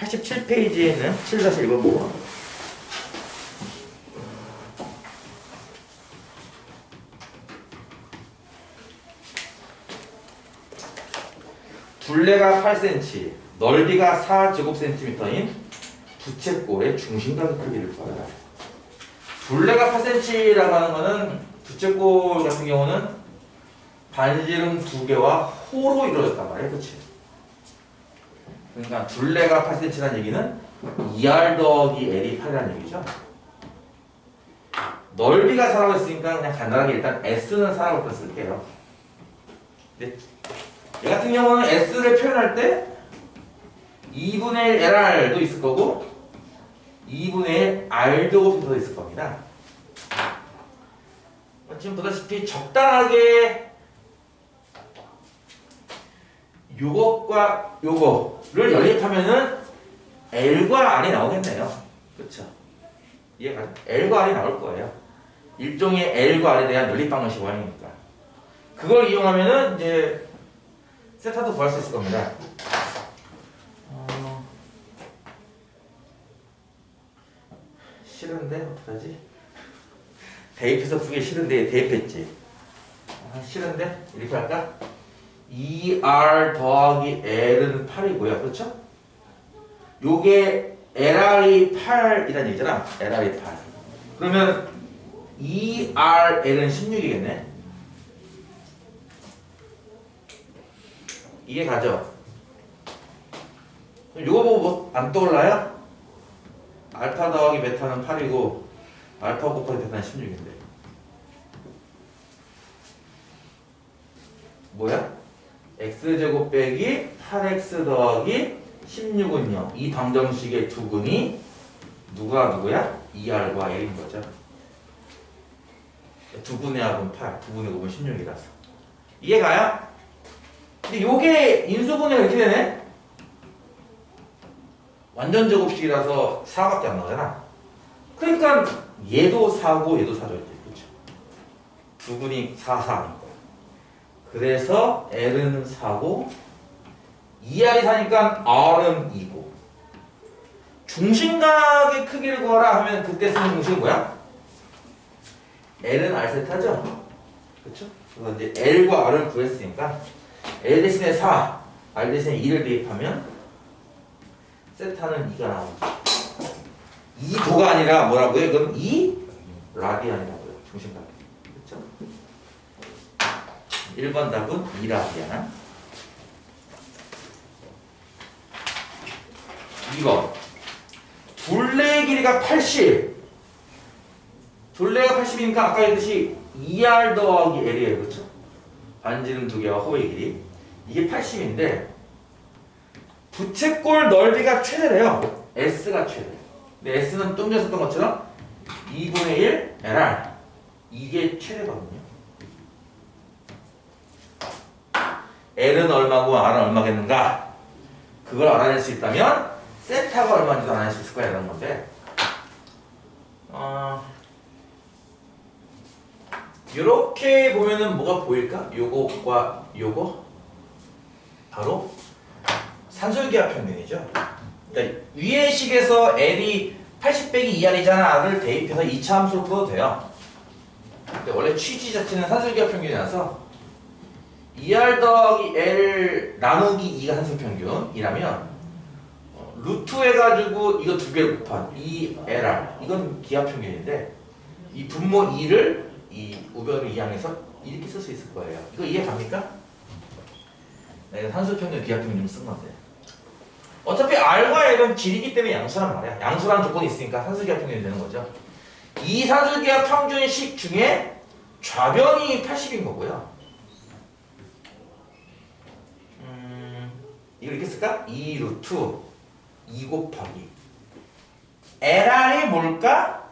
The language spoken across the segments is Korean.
87페이지에 있는 7-1번 보고 둘레가 8cm, 넓이가 4제곱센티미터인 부채꼴의 중심각 크기를 구하라. 둘레가 8cm라고 하는 거는 부채꼴 같은 경우는 반지름 2개와 호로 이루어졌단 말이에요. 그치? 그러니까 둘레가 8cm라는 얘기는 2R 더하기 L이 8이라는 얘기죠. 넓이가 4라고 했으니까 그냥 간단하게 일단 S는 4라고 일단 쓸게요. 근데 얘 같은 경우는 S를 표현할 때 2분의 1 LR도 있을 거고 2분의 1 R도 있을 겁니다. 지금 보다시피 적당하게 요것과 요거를 연립하면은 L과 R이 나오겠네요. 그쵸? 이해가? L과 R이 나올 거예요. 일종의 L과 R에 대한 연립 방정식 원형이니까. 그걸 이용하면은 이제 세타도 구할 수 있을 겁니다. 싫은데 어떡하지? 대입해서 푸기 싫은데 대입했지. 싫은데 이렇게 할까? 2R 더하기 L은 8이고요. 그렇죠? 요게 LR이 8이란 얘기잖아. LR이 8. 그러면 2RL은 16이겠네. 이게 가죠. 요거 보고 뭐 안 떠올라요? 알파 더하기 베타는 8이고 알파 곱하기 베타는 16인데 뭐야? x제곱 빼기 8x 더하기 16은요. 이 방정식의 두근이 누가 누구야? 2r과 l인 거죠. 두분의 합은 8, 두분의 곱은 16이라서 이해가요? 근데 요게 인수분해 이렇게 되네? 완전 제곱식이라서 4밖에 안 나오잖아. 그러니까 얘도 4고 얘도 4죠. 그렇죠? 두 분이 4, 4니까. 그래서 L은 4고 2R이 4니까 R은 2고 중심각의 크기를 구하라 하면 그때 쓰는 공식은 뭐야? L은 R 세타죠? 그렇죠? 그래서 이제 L과 R을 구했으니까 L 대신에 4, R 대신에 2를 대입하면 세타는 2가 나오죠. 2도가 아니라 뭐라고요? 이건 2라디안이라고요. 중심각. 그렇죠? 1번 답은 2라디안. 2번. 둘레의 길이가 80. 둘레가 80이니까 아까 했듯이 2R 더하기 L이에요. 그렇죠? 반지름 2개와 호의 길이. 이게 80인데 부채꼴 넓이가 최대래요. S가 최대. 근데 S는 좀 전에 썼던 것처럼 2분의 1 LR 이게 최대거든요. L은 얼마고 R은 얼마겠는가? 그걸 알아낼 수 있다면 세타가 얼마인지도 알아낼 수 있을 거야 이런 건데 이렇게 보면은 뭐가 보일까? 요거과 요거 바로 산술기하 평균이죠. 그러니까 위의 식에서 L이 80 빼기 2R이잖아를 대입해서 2차 함수로 풀어도 돼요. 근데 원래 취지 자체는 산술기하 평균이라서 2R 더하기 L 나누기 2가 산술평균이라면 루트 해가지고 이거 두 개를 곱한 2LR 이건 기하평균인데 이 분모 2를 이 우변을 이항해서 이렇게 쓸 수 있을 거예요. 이거 이해 갑니까? 내가 산술평균 기하평균 쓴 건데 어차피 R과 L은 길이기 때문에 양수란 말이야. 양수라는 조건이 있으니까 산술기하평균이 되는 거죠. 이 산술기하평균식 중에 좌변이 80인 거고요. 이걸 이렇게 쓸까? 2 루트 2 곱하기 LR이 뭘까?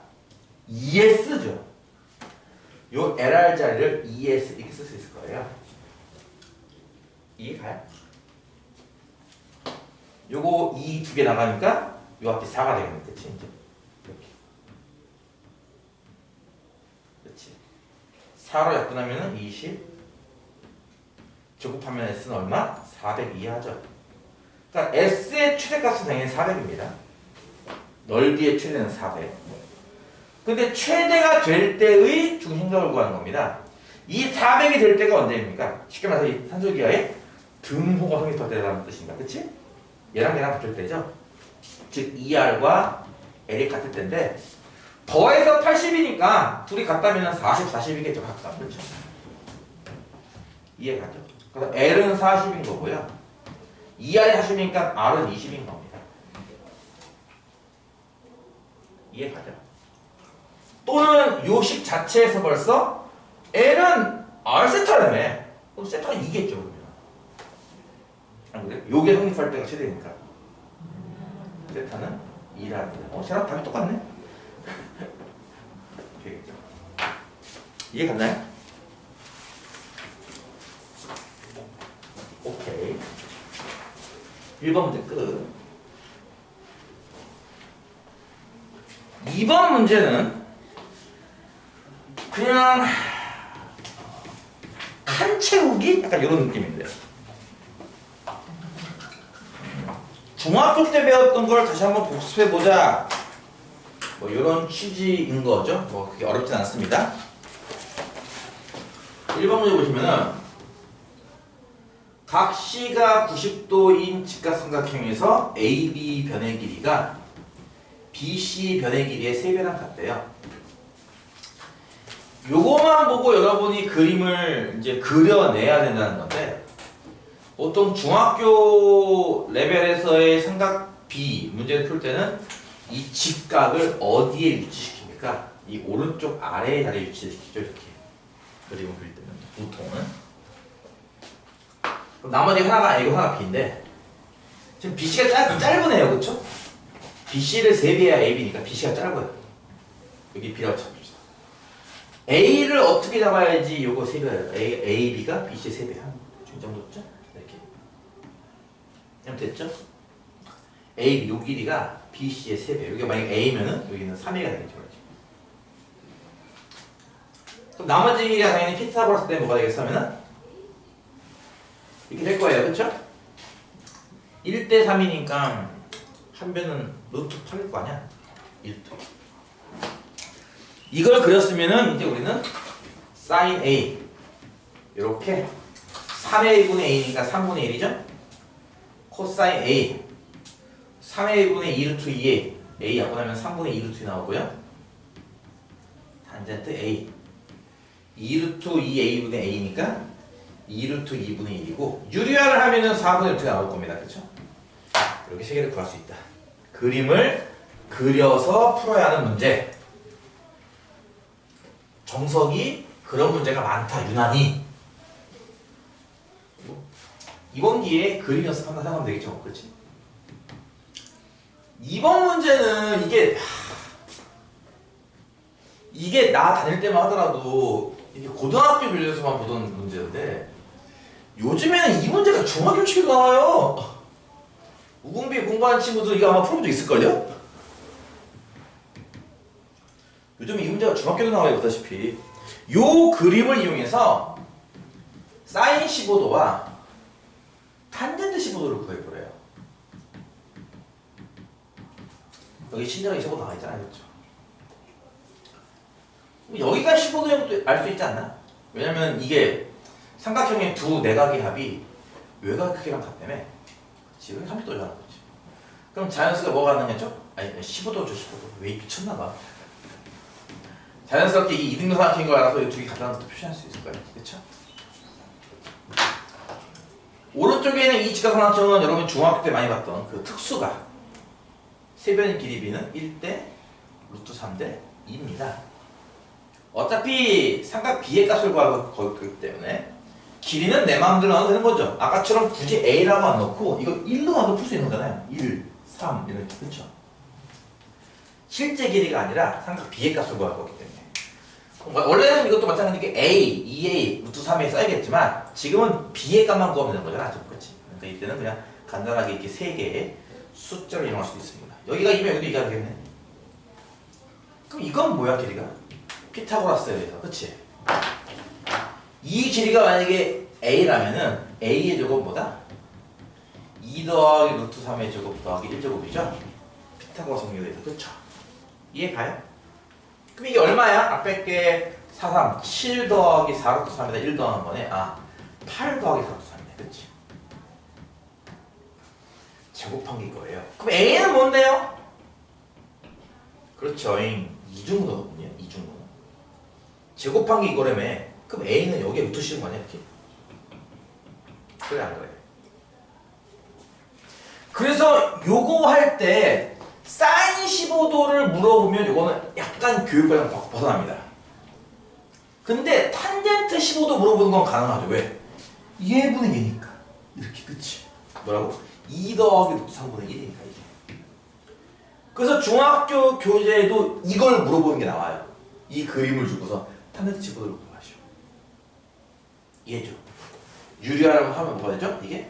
ES죠. 요 LR 자리를 ES 이렇게 쓸 수 있을 거예요. 이해가요? 요거 2 두 개 나가니까 요 앞이 4가 되겠네. 그치? 이제 이렇게. 그치? 4로 약분하면은 20 제곱하면 S는 얼마? 402 하죠. 그러니까 S의 최대값은 당연히 400입니다. 넓이의 최대는 400. 근데 최대가 될 때의 중심각을 구하는 겁니다. 이 400이 될 때가 언제입니까? 쉽게 말해서 이 산술기하의 등호가 성립할 때라는 뜻입니다. 그치? 얘랑 얘랑 같을 때죠? 즉 2R과 L이 같을 때인데 더해서 80이니까 둘이 같다면 40, 40이겠죠. 각각. 그렇죠? 이해가죠? 그래서 L은 40인 거고요. 2R이 40이니까 R은 20인 겁니다. 이해가죠? 또는 요식 자체에서 벌써 L은 R 세타라며. 그럼 세타가 2겠죠, 그러면. 안 그래요? 요게 성립할 때가 최대니까. 세타는 2랍니다. 쟤랑 답이 똑같네? 되겠죠. 이해 갔나요? 오케이. 1번 문제 끝. 2번 문제는 그냥 칸 채우기? 약간 이런 느낌인데요. 중학교 때 배웠던 걸 다시 한번 복습해보자. 뭐 이런 취지인 거죠. 뭐 그게 어렵진 않습니다. 1번 문제 보시면은 각 C가 90도인 직각삼각형에서 AB 변의 길이가 BC 변의 길이의 3배랑 같대요. 요거만 보고 여러분이 그림을 이제 그려내야 된다는 건데 보통 중학교 레벨에서의 삼각 B 문제를 풀 때는 이 직각을 어디에 위치시킵니까? 이 오른쪽 아래에 자리에 위치시키죠. 이렇게 그림을 그릴 때는 보통은. 그럼 나머지 하나가 A고 하나가 B인데 지금 BC가 짧으네요. 그쵸? BC를 3배야 AB니까 BC가 짧아요. 여기 B라고 잡읍시다. A를 어떻게 잡아야지 요거 3배예요. AB가 BC의 3배야. 이 정도 됐죠? 이렇게. 그럼 됐죠? AB 요 길이가 BC의 3배. 여기가 만약에 A면은 여기는 3A가 되겠죠. 그럼 나머지 길이가 당연히 피타고라스 때문에 뭐가 되겠어 하면은 이렇게 될 거예요. 그쵸? 1대 3이니까 한 배는 루트 8일 거 아니야? 1도. 이걸 그렸으면은 이제 우리는 sin A 이렇게 3A분의 A니까 3분의 1이죠? 코사인 A 3A분의 2루트 2A A 약분하면 3분의 2루트 나오고요. 탄젠트 A 2루트 2A분의 A니까 2루트 2분의 1이고 유리화를 하면은 4분의 1가 나올 겁니다. 그렇죠? 이렇게 세 개를 구할 수 있다. 그림을 그려서 풀어야 하는 문제. 정석이 그런 문제가 많다. 유난히. 이번 기회에 그림 연습한다 생각하면 되겠죠. 그렇지? 이번 문제는 이게 나 다닐 때만 하더라도 이게 고등학교 빌려서만 보던 문제인데 요즘에는 이 문제가 중학교 치기도 나와요. 우궁비 공부하는 친구들 이거 아마 풀어본 적 있을걸요? 요즘 이 문제가 중학교도 나와요. 보다시피 요 그림을 이용해서 사인 15도와 탄젠트 15도를 구해보래요. 여기 친절하게 15도 나와 있잖아요. 그렇죠? 여기가 15도형도 알 수 있지 않나? 왜냐면 이게 삼각형의 두 내각의 합이 외곽 크기랑 같다며. 그치? 여기 30도잖아. 그치? 그럼 자연수가 뭐가 가능했죠? 아니 15도죠. 15도. 왜 미쳤나봐. 자연스럽게 이 이등변 삼각형인 걸 알아서 이 두 개 같다는 것도 표시할 수 있을 거예요. 그쵸? 오른쪽에는 이 직각삼각형은 여러분 중학교 때 많이 봤던 그 특수가 세변의 길이 B는 1대 루트 3대 2입니다. 어차피 삼각 B의 값을 구하고 거기 때문에 길이는 내 마음대로 넣어도 되는 거죠. 아까처럼 굳이 A라고 안 넣고 이거 1로 넣어도 풀 수 있는 거잖아요. 1, 3 이렇게. 그렇죠? 실제 길이가 아니라 삼각 B의 값을 구할 거기 때문에 원래는 이것도 마찬가지로 A, 2A, 루트 3에 써야겠지만 지금은 B의 값만 구하면 되는 거잖아. 그렇지? 그러니까 이때는 그냥 간단하게 이렇게 세 개의 숫자를 이용할 수도 있습니다. 여기가 2면 여기도 2가 되겠네. 그럼 이건 뭐야 길이가? 피타고라스에 의해서. 그치? 이 길이가 만약에 A라면은 A의 제곱은 뭐다? 2 더하기 루트 3의 제곱 더하기 1제곱이죠? 피타고라스 정리돼서 그쵸? 이해 가요? 그럼 이게 얼마야? 앞에 게 4, 3, 7 더하기 4 루트 3에다 1 더하는 거네. 8 더하기 4 루트 3이네. 그치? 제곱한 게 이거예요. 그럼 A는 뭔데요? 그렇죠. 이중분호거든요. 이중분호. 제곱한 게 이거라며. 그럼 A는 여기에 루트 씌운 거 아니야? 이렇게? 그래 안 그래? 그래서 요거 할 때 사인 15도를 물어보면 요거는 약간 교육과정 벗어납니다. 근데 탄젠트 15도 물어보는 건 가능하죠. 왜? 얘분의 얘니까. 이렇게 그치? 뭐라고? 2 더하기 루트 3분의 1이니까 이게. 그래서 교재에도 이걸 물어보는 게 나와요. 이 그림을 주고서 탄젠트 15도를 물어봐시오. 이해죠? 유리하라고 하면 뭐가 되죠? 이게?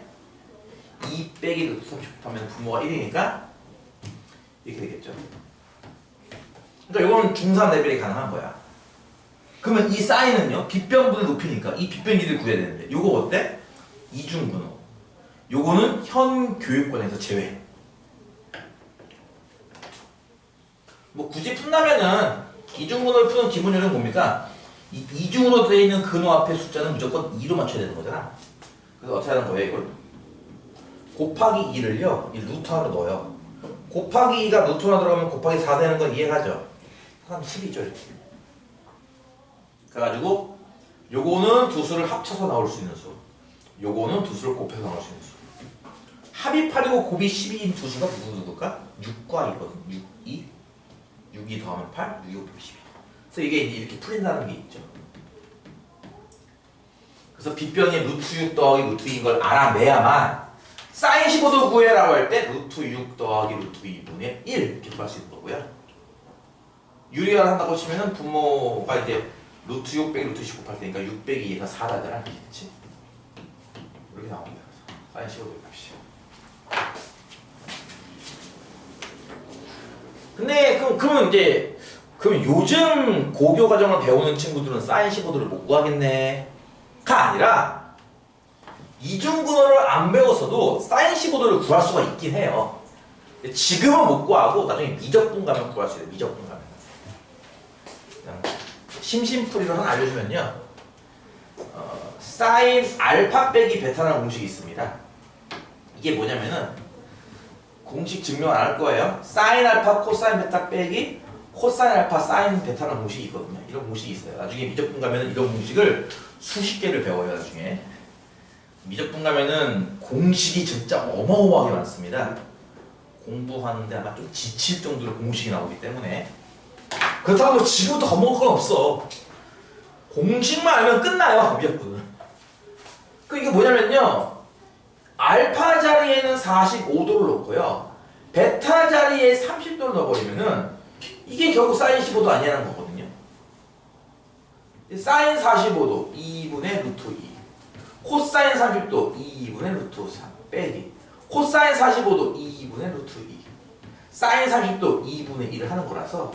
2 빼기 루트 30 하면 분모가 1이니까 이렇게 되겠죠. 그러니까 이건 중3 레벨이 가능한 거야. 그러면 이 사인은요, 빗변분의 높이니까 이 빗변 길이를 구해야 되는데 요거 어때? 이중분호. 요거는 현 교육권에서 제외. 뭐 굳이 푼다면은 이중분호를 푸는 기본 요령은 뭡니까? 이 이중으로 되어 있는 근호 앞에 숫자는 무조건 2로 맞춰야 되는 거잖아. 그래서 어떻게 하는 거예요, 이걸? 곱하기 2를요, 이 루트 하나로 넣어요. 곱하기 2가 루트 하나 들어가면 곱하기 4 되는 건 이해가죠? 사람 10이죠, 이렇게. 그래가지고 요거는 두 수를 합쳐서 나올 수 있는 수, 요거는 두 수를 곱해서 나올 수 있는 수. 합이 8이고 곱이 12인 두 수가 누굴까? 6과 2거든. 6, 2. 6이 더하면 8, 6, 6, 12. 그래서 이게 이렇게 풀린다는 게 있죠. 그래서 빗변이 루트 6 더하기 루트 2인 걸 알아내야만 사인 15도 구해라고 할 때 루트 6 더하기 루트 2분의 1 이렇게 구할 수 있는 거고요. 유리화를 한다고 치면은 분모가 이제 루트 6 빼기 루트 10 곱할 테니까 6 빼기 2가 4잖아. 그치? 이렇게 나옵니다. 사인 15도의 값이. 근데 그러면 이제 요즘 고교 과정을 배우는 친구들은 사인 15도를 못 구하겠네 가 아니라 이중분호를 안 배웠어도 사인 15도를 구할 수가 있긴 해요. 지금은 못 구하고 나중에 미적분 가면 구할 수 있어요. 미적분 가면. 그냥 심심풀이로 하나 알려주면요, 사인 알파 빼기 베타라는 공식이 있습니다. 이게 뭐냐면은 공식 증명 안 할 거예요. 사인 알파 코사인 베타 빼기 코사인 알파 사인 베타라는 공식이 있거든요. 이런 공식이 있어요. 나중에 미적분 가면은 이런 공식을 수십 개를 배워요. 나중에 미적분 가면은 공식이 진짜 어마어마하게 많습니다. 공부하는데 아마 좀 지칠 정도로 공식이 나오기 때문에. 그렇다고 뭐 지금부터 겁먹을 건 없어. 공식만 알면 끝나요. 미적분은. 이게 뭐냐면요, 알파 자리에는 45도를 놓고요, 베타 자리에 30도를 넣어버리면은 이게 결국 사인 15도 아니라는 거거든요. 사인 45도 2분의 루트 2, 코사인 30도 2분의 루트 3 빼기 코사인 45도 2분의 루트 2, 사인 30도 2분의 1을 하는 거라서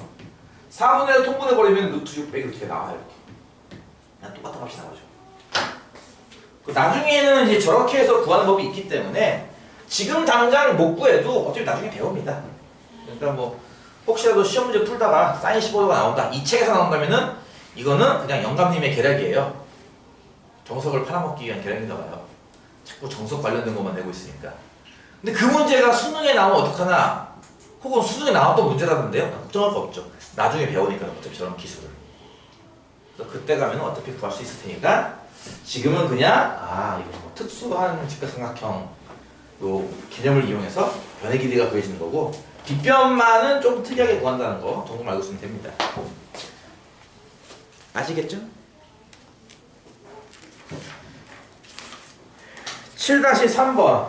4분의 1을 통분해버리면 루트 6 빼기 루트가 나와요. 이렇게 그냥 똑같은 값이 나오죠. 나중에는 이제 저렇게 해서 구하는 법이 있기 때문에 지금 당장 못 구해도 어차피 나중에 배웁니다. 그러니까 뭐 혹시라도 시험 문제 풀다가 사인 15도가 나온다, 이 책에서 나온다면은 이거는 그냥 영감님의 계략이에요. 정석을 팔아먹기 위한 계략인가 봐요. 자꾸 정석 관련된 것만 내고 있으니까. 근데 그 문제가 수능에 나오면 어떡하나, 혹은 수능에 나왔던 문제라던데요? 걱정할 거 없죠. 나중에 배우니까 어차피 저런 기술을. 그래서 그때 가면 어차피 구할 수 있을 테니까 지금은 그냥 이거 뭐 특수한 직각삼각형 요 개념을 이용해서 변의 길이가 구해지는 거고, 빗변만은 좀 특이하게 구한다는 거 정도 알고 있으면 됩니다. 아시겠죠? 7-3번.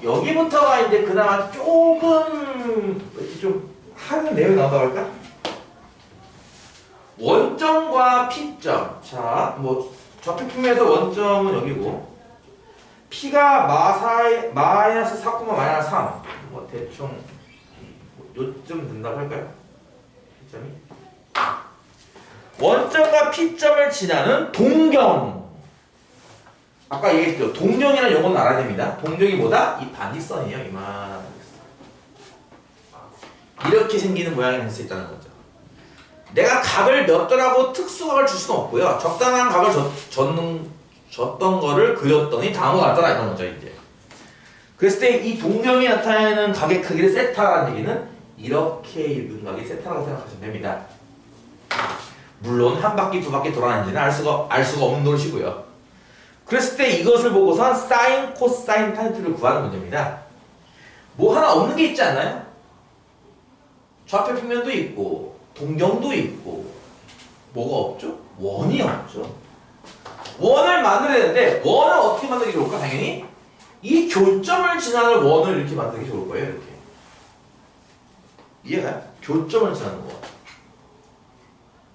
여기부터가 이제 그나마 조금 좀 하는 내용이 나온다고 할까? 원점과 P점. 자, 뭐 좌표평면에서 원점은 여기고, P가 마이너스 4, 마이너스 3. 뭐 대충 요쯤 된다고 할까요? P점이. 원점과 P점을 지나는 동경. 아까 얘기했죠. 동경이라는 용어는 알아야 됩니다. 동경이 뭐다? 이 반직선이에요. 이만한 반직선. 이렇게 생기는 모양이 될 수 있다는 거죠. 내가 각을 몇 도라고 특수각을 줄 수는 없고요. 적당한 각을 줬던 거를 그렸더니 다음과 같더라 이런 거죠. 이제 그랬을 때 이 동경이 나타내는 각의 크기를 세타라는 얘기는 이렇게 읽은 각이 세타라고 생각하시면 됩니다. 물론 한 바퀴 두 바퀴 돌아다니지는 알 수가 없는 노릇이고요. 그랬을 때 이것을 보고선 사인, 코사인, 탄젠트를 구하는 문제입니다. 뭐 하나 없는 게 있지 않나요? 좌표 평면도 있고 동경도 있고 뭐가 없죠? 원이 없죠. 원을 만들어야 되는데 원을 어떻게 만들기 좋을까? 당연히 이 교점을 지나는 원을 이렇게 만들기 좋을 거예요. 이렇게 이해가요? 교점을 지나는 원.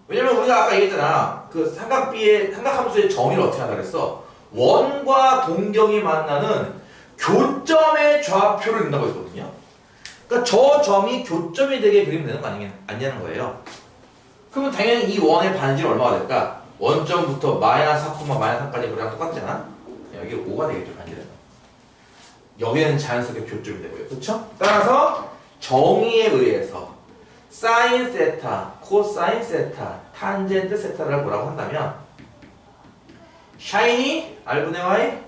왜냐면 우리가 아까 얘기했잖아. 그 삼각함수의 정의를 어떻게 한다 그랬어? 원과 동경이 만나는 교점의 좌표를 낸다고 했거든요. 그러니까 저 점이 교점이 되게 그리면 되는 거 아니냐는 거예요. 그러면 당연히 이 원의 반지름 얼마가 될까? 원점부터 마이너스 4, 마이너스 3까지 그냥 똑같잖아? 여기 5가 되겠죠, 반지름. 여기는 자연스럽게 교점이 되고요. 그렇죠? 따라서 정의에 의해서 사인 세타, 코사인 세타, 탄젠트 세타를 뭐라고 한다면 샤이니 R분의 Y,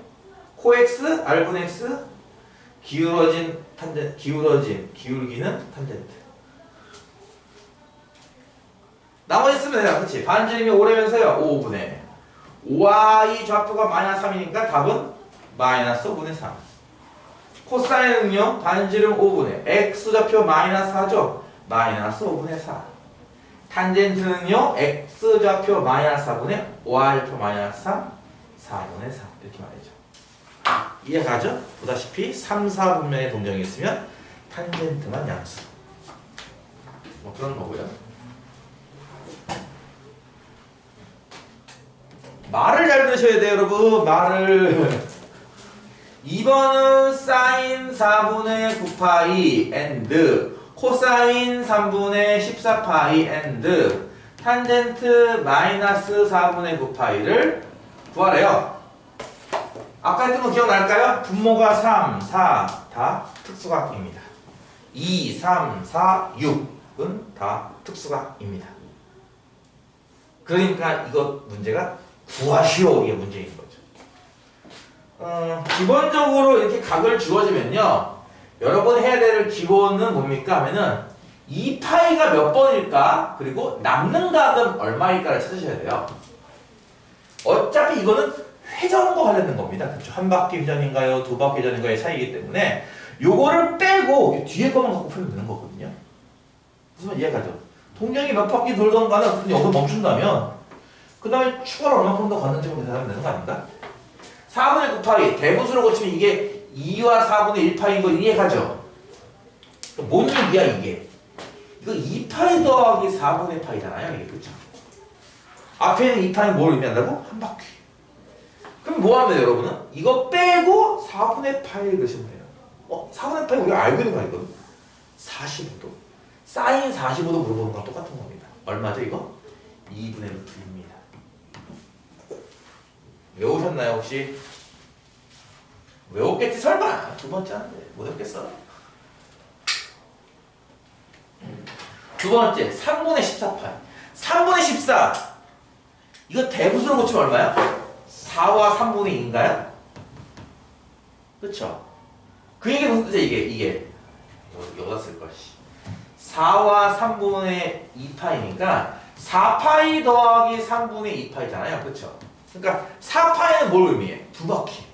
코엑스 R분의 X, 기울어진 탄젠트, 기울기는 탄젠트. 나머지 쓰면 돼요. 그치? 반지름이 오래면서요. 5분의 5y 좌표가 마이너스 3이니까 답은 마이너스 5분의 3. 코사인은요. 반지름 5분의 x 좌표 마이너스 4죠. 마이너스 5분의 4. 탄젠트는요. x 좌표 마이너스 4분의 y 좌표 마이너스 3, 4분의 3 이렇게 말이죠. 이해가죠? 보다시피 3, 4분면의 동경이 있으면 탄젠트만 양수. 뭐 그런 거고요. 말을 잘 들으셔야 돼요, 여러분. 말을. 2번은 사인 4분의 9파이 and 코사인 3분의 14파이 and 탄젠트 마이너스 4분의 9파이를 구하래요. 아까 했던 거 기억날까요? 분모가 3, 4 다 특수각입니다. 2, 3, 4, 6은 다 특수각입니다. 그러니까 이것 문제가 구하시오 이게 문제인 거죠. 기본적으로 이렇게 각을 주어지면요. 여러분 해야 될 기본은 뭡니까? 하면은 2파이가 몇 번일까? 그리고 남는 각은 얼마일까를 찾으셔야 돼요. 어차피 이거는 회전과 관련된 겁니다. 그렇죠? 한 바퀴 회전인가요? 두 바퀴 회전인가의 차이이기 때문에 요거를 빼고 뒤에 것만 갖고 풀면 되는 거거든요. 무슨 말 이해가죠? 동경이 몇 바퀴 돌던 가는 여기서 멈춘다면 그 다음에 추가로 얼마큼 더 걷는지 계산하면 되는 거 아닌가? 4분의 9파이 대분수로 고치면 이게 2와 4분의 1파이인 거 이해가죠? 뭔 얘기야 이게? 이거 2파이 더하기 4분의 파이잖아요 이게 그쵸? 앞에 있는 2파이 뭘 의미한다고? 한 바퀴. 그럼 뭐 하면 돼요 여러분은? 이거 빼고 4분의 파이를 넣으시면 돼요. 4분의 파이 우리가 알고 있는 거 아니거든? 45도 사인 45도 물어보는 거랑 똑같은 겁니다. 얼마죠 이거? 2분의 루트입니다. 외우셨나요 혹시? 외웠겠지 설마. 두 번째 하는데 못 외웠겠어. 두 번째 3분의 14파이 3분의 14 이거 대분수로 고치면 얼마야? 4와 3분의 2인가요? 그쵸? 그 얘기는 무슨 뜻이야 이게 여기다 쓸걸 4와 3분의 2파이니까 4파이 더하기 3분의 2파이잖아요 그쵸? 그러니까 4파이는 뭘 의미해? 두 바퀴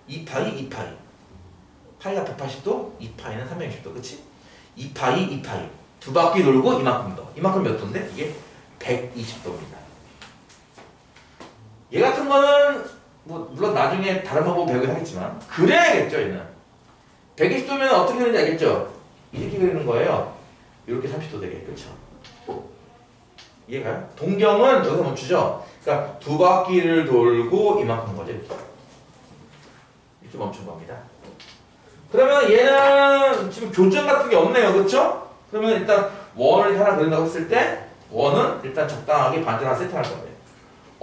2파이 2파이 파이가 180도 2파이는 360도 그치? 2파이 2파이 두 바퀴 돌고 이만큼 더 이만큼 몇 도인데? 이게 120도입니다 얘 같은 거는 뭐 물론 나중에 다른 방법 배우긴 하겠지만 그래야겠죠 얘는 120도면 어떻게 그리는지 알겠죠? 이렇게 그리는 거예요 이렇게 30도 되게 그쵸? 이해가요? 동경은 여기서 멈추죠? 그러니까 두 바퀴를 돌고 이만큼 거죠 이렇게 멈춘 겁니다 그러면 얘는 지금 교점 같은 게 없네요 그쵸? 그러면 일단 원을 하나 그린다고 했을 때 원은 일단 적당하게 반대로 하나 세팅할 건데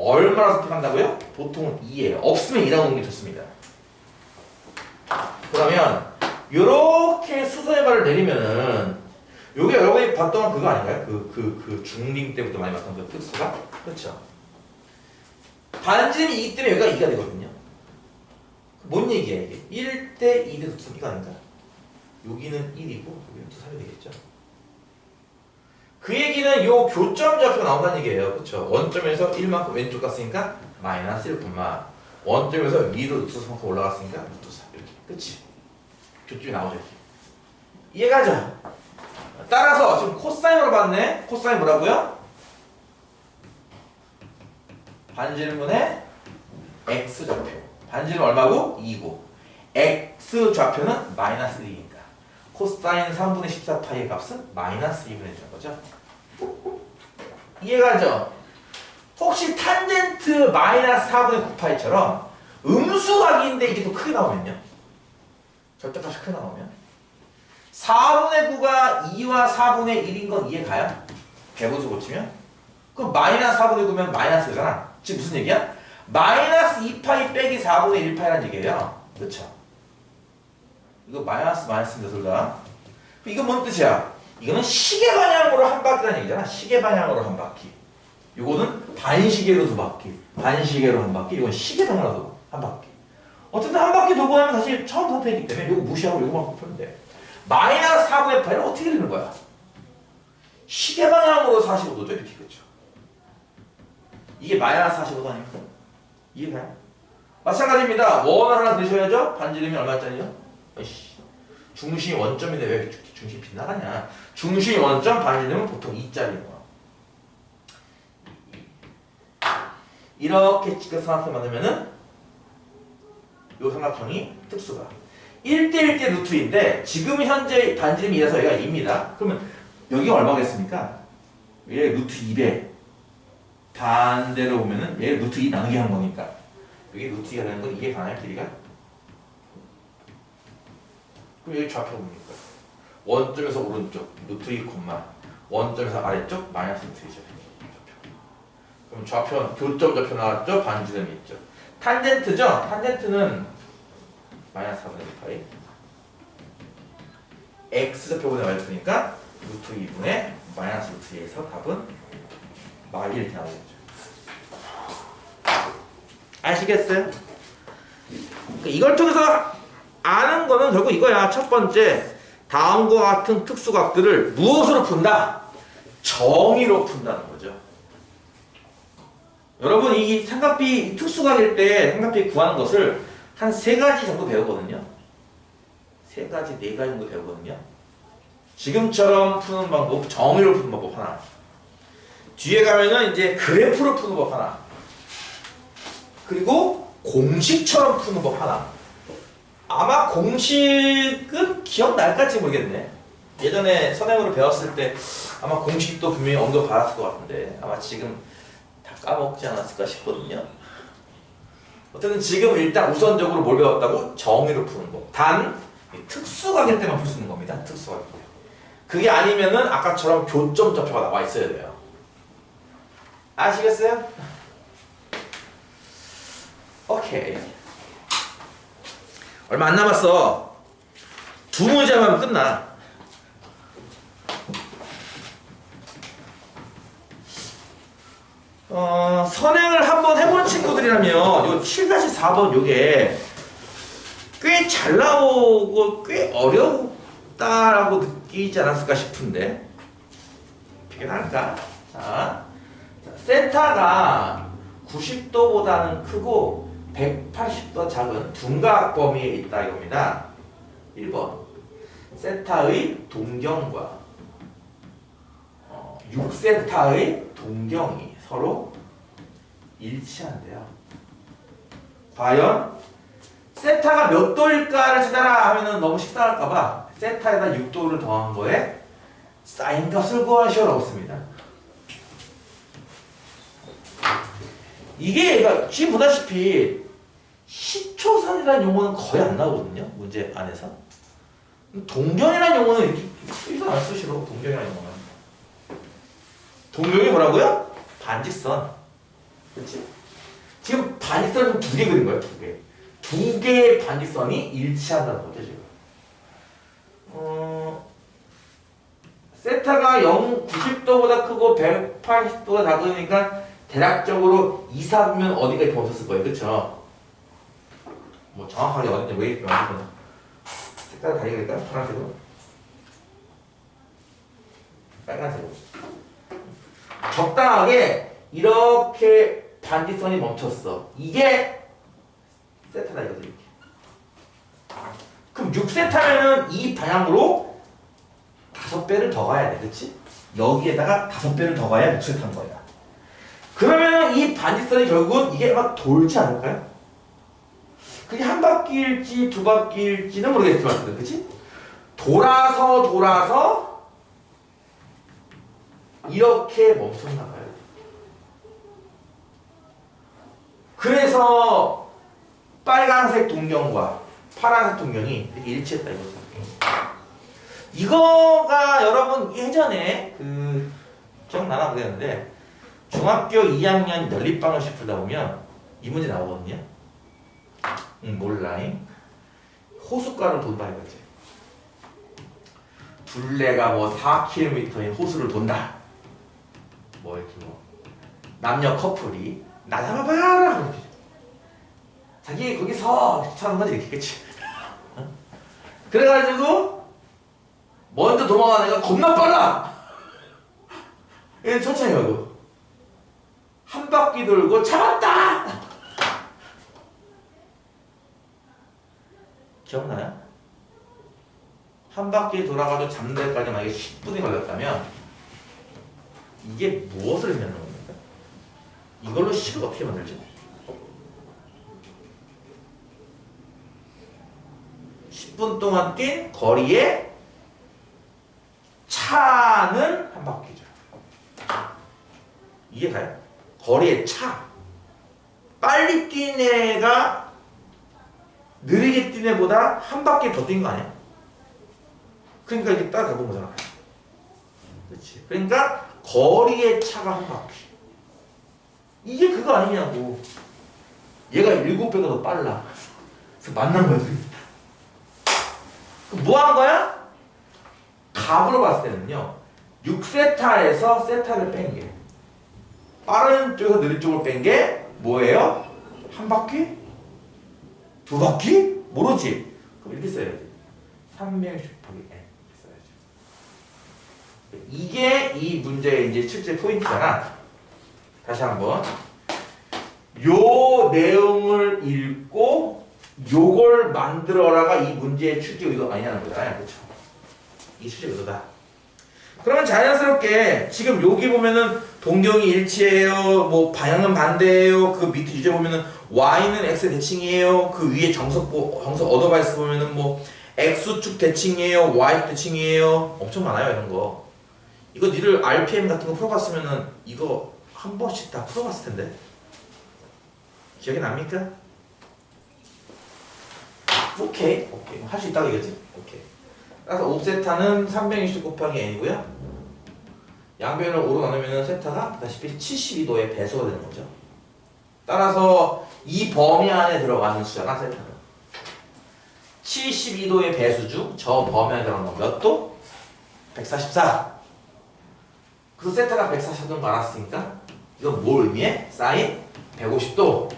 얼마나 선택한다고요? 보통은 2예요. 없으면 2라고 놓는 게 좋습니다. 그러면 요렇게 수선의 발을 내리면은 요게 여러분이 봤던 그거 아닌가요? 그 중딩 때부터 많이 봤던 그 특수가? 그렇죠? 반지름이 2기 때문에 여기가 2가 되거든요. 뭔 얘기야 이게? 1대 2대 2가 아닌가? 여기는 1이고 여기는 2 3이 되겠죠. 그 얘기는 요 교점 좌표가 나온다는 얘기예요. 그쵸? 원점에서 1만큼 왼쪽 갔으니까 마이너스 1콤마 원점에서 위로 루트 3만큼 올라갔으니까 루트 4 이렇게. 그치? 교점이 나오죠. 이렇게. 이해가죠? 따라서 지금 코사인으로 봤네. 코사인 뭐라고요? 반지름분의 x 좌표. 반지름 얼마고? 2고 x 좌표는 마이너스 1이니까 코사인 3분의 14파이의 값은 마이너스 2분의 1이라는 거죠. 이해가죠? 혹시 탄젠트 마이너스 4분의 9파이처럼 음수각인데 이게 또 크게 나오면요? 절대값이 크게 나오면 4분의 9가 2와 4분의 1인 건 이해가요? 배분수 고치면? 그럼 마이너스 4분의 9면 마이너스 1잖아. 지금 무슨 얘기야? 마이너스 2파이 빼기 4분의 1파이라는 얘기예요. 그렇죠? 이거 마이너스인데 둘 다. 이건 뭔 뜻이야? 이거는 시계 방향으로 한 바퀴라는 얘기잖아. 시계 방향으로 한 바퀴. 이거는 반시계로 두 바퀴. 반시계로 한 바퀴. 이건 시계 방향으로 한 바퀴. 어쨌든 한 바퀴 돌고 나면 다시 처음 선택이기 때문에 이거 무시하고 이거만 푸면 돼. 마이너스 4분의 8은 어떻게 되는 거야? 시계 방향으로 45도죠. 이렇게 그렇죠. 이게 마이너스 45도 아닙니까? 이해가요? 마찬가지입니다. 원을 하나 넣으셔야죠. 반지름이 얼마짜리요? 어이씨. 중심이 원점인데 왜 중심이 빗나가냐? 중심이 원점, 반지름은 보통 2짜리인 거야. 이렇게 직각 삼각형 만들면은 요 삼각형이 특수가 1대1대 루트인데 지금 현재 반지름이 2라서 여기가 2입니다. 그러면 여기가 얼마겠습니까? 얘 루트 2배. 반대로 보면은 얘 루트 2 나누기 한 거니까 여기 루트 2가 되는 건 이게 가나요? 길이가? 그럼 여기 좌표 뭡니까? 원점에서 오른쪽 루트 2, 원점에서 아래쪽 마이너스 루트 2죠. 그럼 좌표, 교점 좌표 나왔죠? 반지름이 있죠. 탄젠트죠? 탄젠트는 마이너스 4분의 1파이 x좌표분의 y좌표니까 루트 2분의 마이너스 루트 2에서 답은 마1 이렇게 나오겠죠. 아시겠어요? 그러니까 이걸 통해서 아는 거는 결국 이거야. 첫 번째, 다음과 같은 특수각들을 무엇으로 푼다? 정의로 푼다는 거죠. 여러분 이 삼각비 특수각일 때 삼각비 구하는 것을 한 3가지 정도 배우거든요. 3가지, 4가지 정도 배우거든요. 지금처럼 푸는 방법, 정의로 푸는 방법 하나. 뒤에 가면은 이제 그래프로 푸는 법 하나. 그리고 공식처럼 푸는 법 하나. 아마 공식은 기억날까지 모르겠네. 예전에 선행으로 배웠을 때 아마 공식도 분명히 언급받았을 것 같은데 아마 지금 다 까먹지 않았을까 싶거든요. 어쨌든 지금 일단 우선적으로 뭘 배웠다고? 정의로 푸는 법. 단 특수각일 때만 풀 수 있는 겁니다. 특수각일 때. 그게 아니면은 아까처럼 교점 좌표가 나와 있어야 돼요. 아시겠어요? 오케이. 얼마 안 남았어. 2문제만 하면 끝나. 선행을 한번 해본 친구들이라면 요 7-4번 요게 꽤 잘 나오고 꽤 어렵다라고 느끼지 않았을까 싶은데 어떻게 할까? 자, 세타가 90도보다는 크고 180도 작은 둔각 범위에 있다 이겁니다. 1번 세타의 동경과 6세타의 동경이 서로 일치한대요. 과연 세타가 몇 도일까를 찾아라 하면은 너무 식상할까봐 세타에다 6도를 더한 거에 사인 값을 구하시오라고 씁니다. 이게 그러니까 지금 보다시피 시초선이라는 용어는 거의 안 나오거든요. 문제 안에서. 동경이라는 용어는 이렇게 쓰지도 않아요. 수시로 동경이라는 용어는. 동경이 뭐라고요? 반직선. 그렇지? 지금 반지선은 두 개 그린 거예요. 두 개. 두 개의 반지선이 일치한다는 거죠. 지금. 세타가 90도보다 크고 180도가 작으니까 대략적으로 2, 4면 어디가 이렇게 멈췄을 거예요. 그쵸? 뭐 정확하게 어딘지 왜 이렇게 멈췄나? 색깔을 다르게 그릴까요? 파란색으로? 빨간색으로. 적당하게 이렇게 반지선이 멈췄어. 이게 세타다 이거죠. 이렇게. 그럼 6세타면은 이 방향으로 5배를 더 가야 돼. 그치? 여기에다가 5배를 더 가야 6세타인 거야. 그러면 이 반지선이 결국은 이게 막 돌지 않을까요? 그게 한 바퀴일지 두 바퀴일지는 모르겠지만, 그치? 돌아서 이렇게 멈췄나 봐요. 그래서 빨간색 동경과 파란색 동경이 이렇게 일치했다 이거죠. 이거가 여러분 예전에 기억나나 모르겠는데 중학교 2학년 연립방정식 풀다 보면 이 문제 나오거든요. 몰라잉. 호숫가를 돈다 이거지. 둘레가 뭐 4km인 호수를 돈다. 뭐 이렇게 뭐 남녀 커플이 나 잡아봐라. 그렇게. 자기 거기서 차는 거지 이렇게. 그치? 그래가지고 먼저 도망가는 애가 겁나 빨라. 얘는 천천히 가고 한 바퀴 돌고 잡았다. 기억나요? 한 바퀴 돌아가도 잡는 데까지 만약에 10분이 걸렸다면 이게 무엇을 의미하는 겁니까? 이걸로 식을 어떻게 만들지? 10분 동안 뛴 거리에 차는 한 바퀴죠. 이게 다요? 거리에 차. 빨리 뛴 애가 느리게 뛴 애보다 한 바퀴 더 뛴 거 아니야? 그러니까 이게 따라가본 거잖아. 그렇지. 그러니까 거리에 차가 한 바퀴. 이게 그거 아니냐고. 얘가 7배가 더 빨라. 그래서 만난 거지. 뭐 한 거야? 값으로 봤을 때는요. 6세타에서 세타를 뺀 게. 빠른 쪽에서 느린 쪽으로 뺀 게 뭐예요? 한 바퀴? 두 바퀴? 모르지? 그럼 이렇게 써야지. 360 곱하기 n 이렇게 써야지. 이게 이 문제의 이제 실제 포인트잖아. 다시 한번. 요 내용을 읽고 요걸 만들어라가 이 문제의 출제 의도 아니냐는 거잖아요. 그렇죠? 이 출제 의도다. 그러면 자연스럽게 지금 여기 보면은 동경이 일치해요. 뭐 방향은 반대예요. 그 밑에 주제 보면은 y는 x의 대칭이에요. 그 위에 정석 어드바이스 보면은 뭐 x축 대칭이에요. y축 대칭이에요. 엄청 많아요 이런 거. 이거 니들 RPM 같은 거 풀어봤으면은 이거 한 번씩 다 풀어봤을 텐데 기억이 납니까? 오케이 할 수 있다고 이거지? 오케이. 따라서 옵세타는 360 곱하기 n이고요. 양변을 5로 나누면 세타가 보다시피 72도의 배수가 되는 거죠. 따라서 이 범위 안에 들어가는 숫자가 세타다. 72도의 배수 중 저 범위 안에 들어가는 건 몇 도? 144. 그래서 세타가 144도인 거 알았으니까 이건 뭘 의미해? 사인 150도.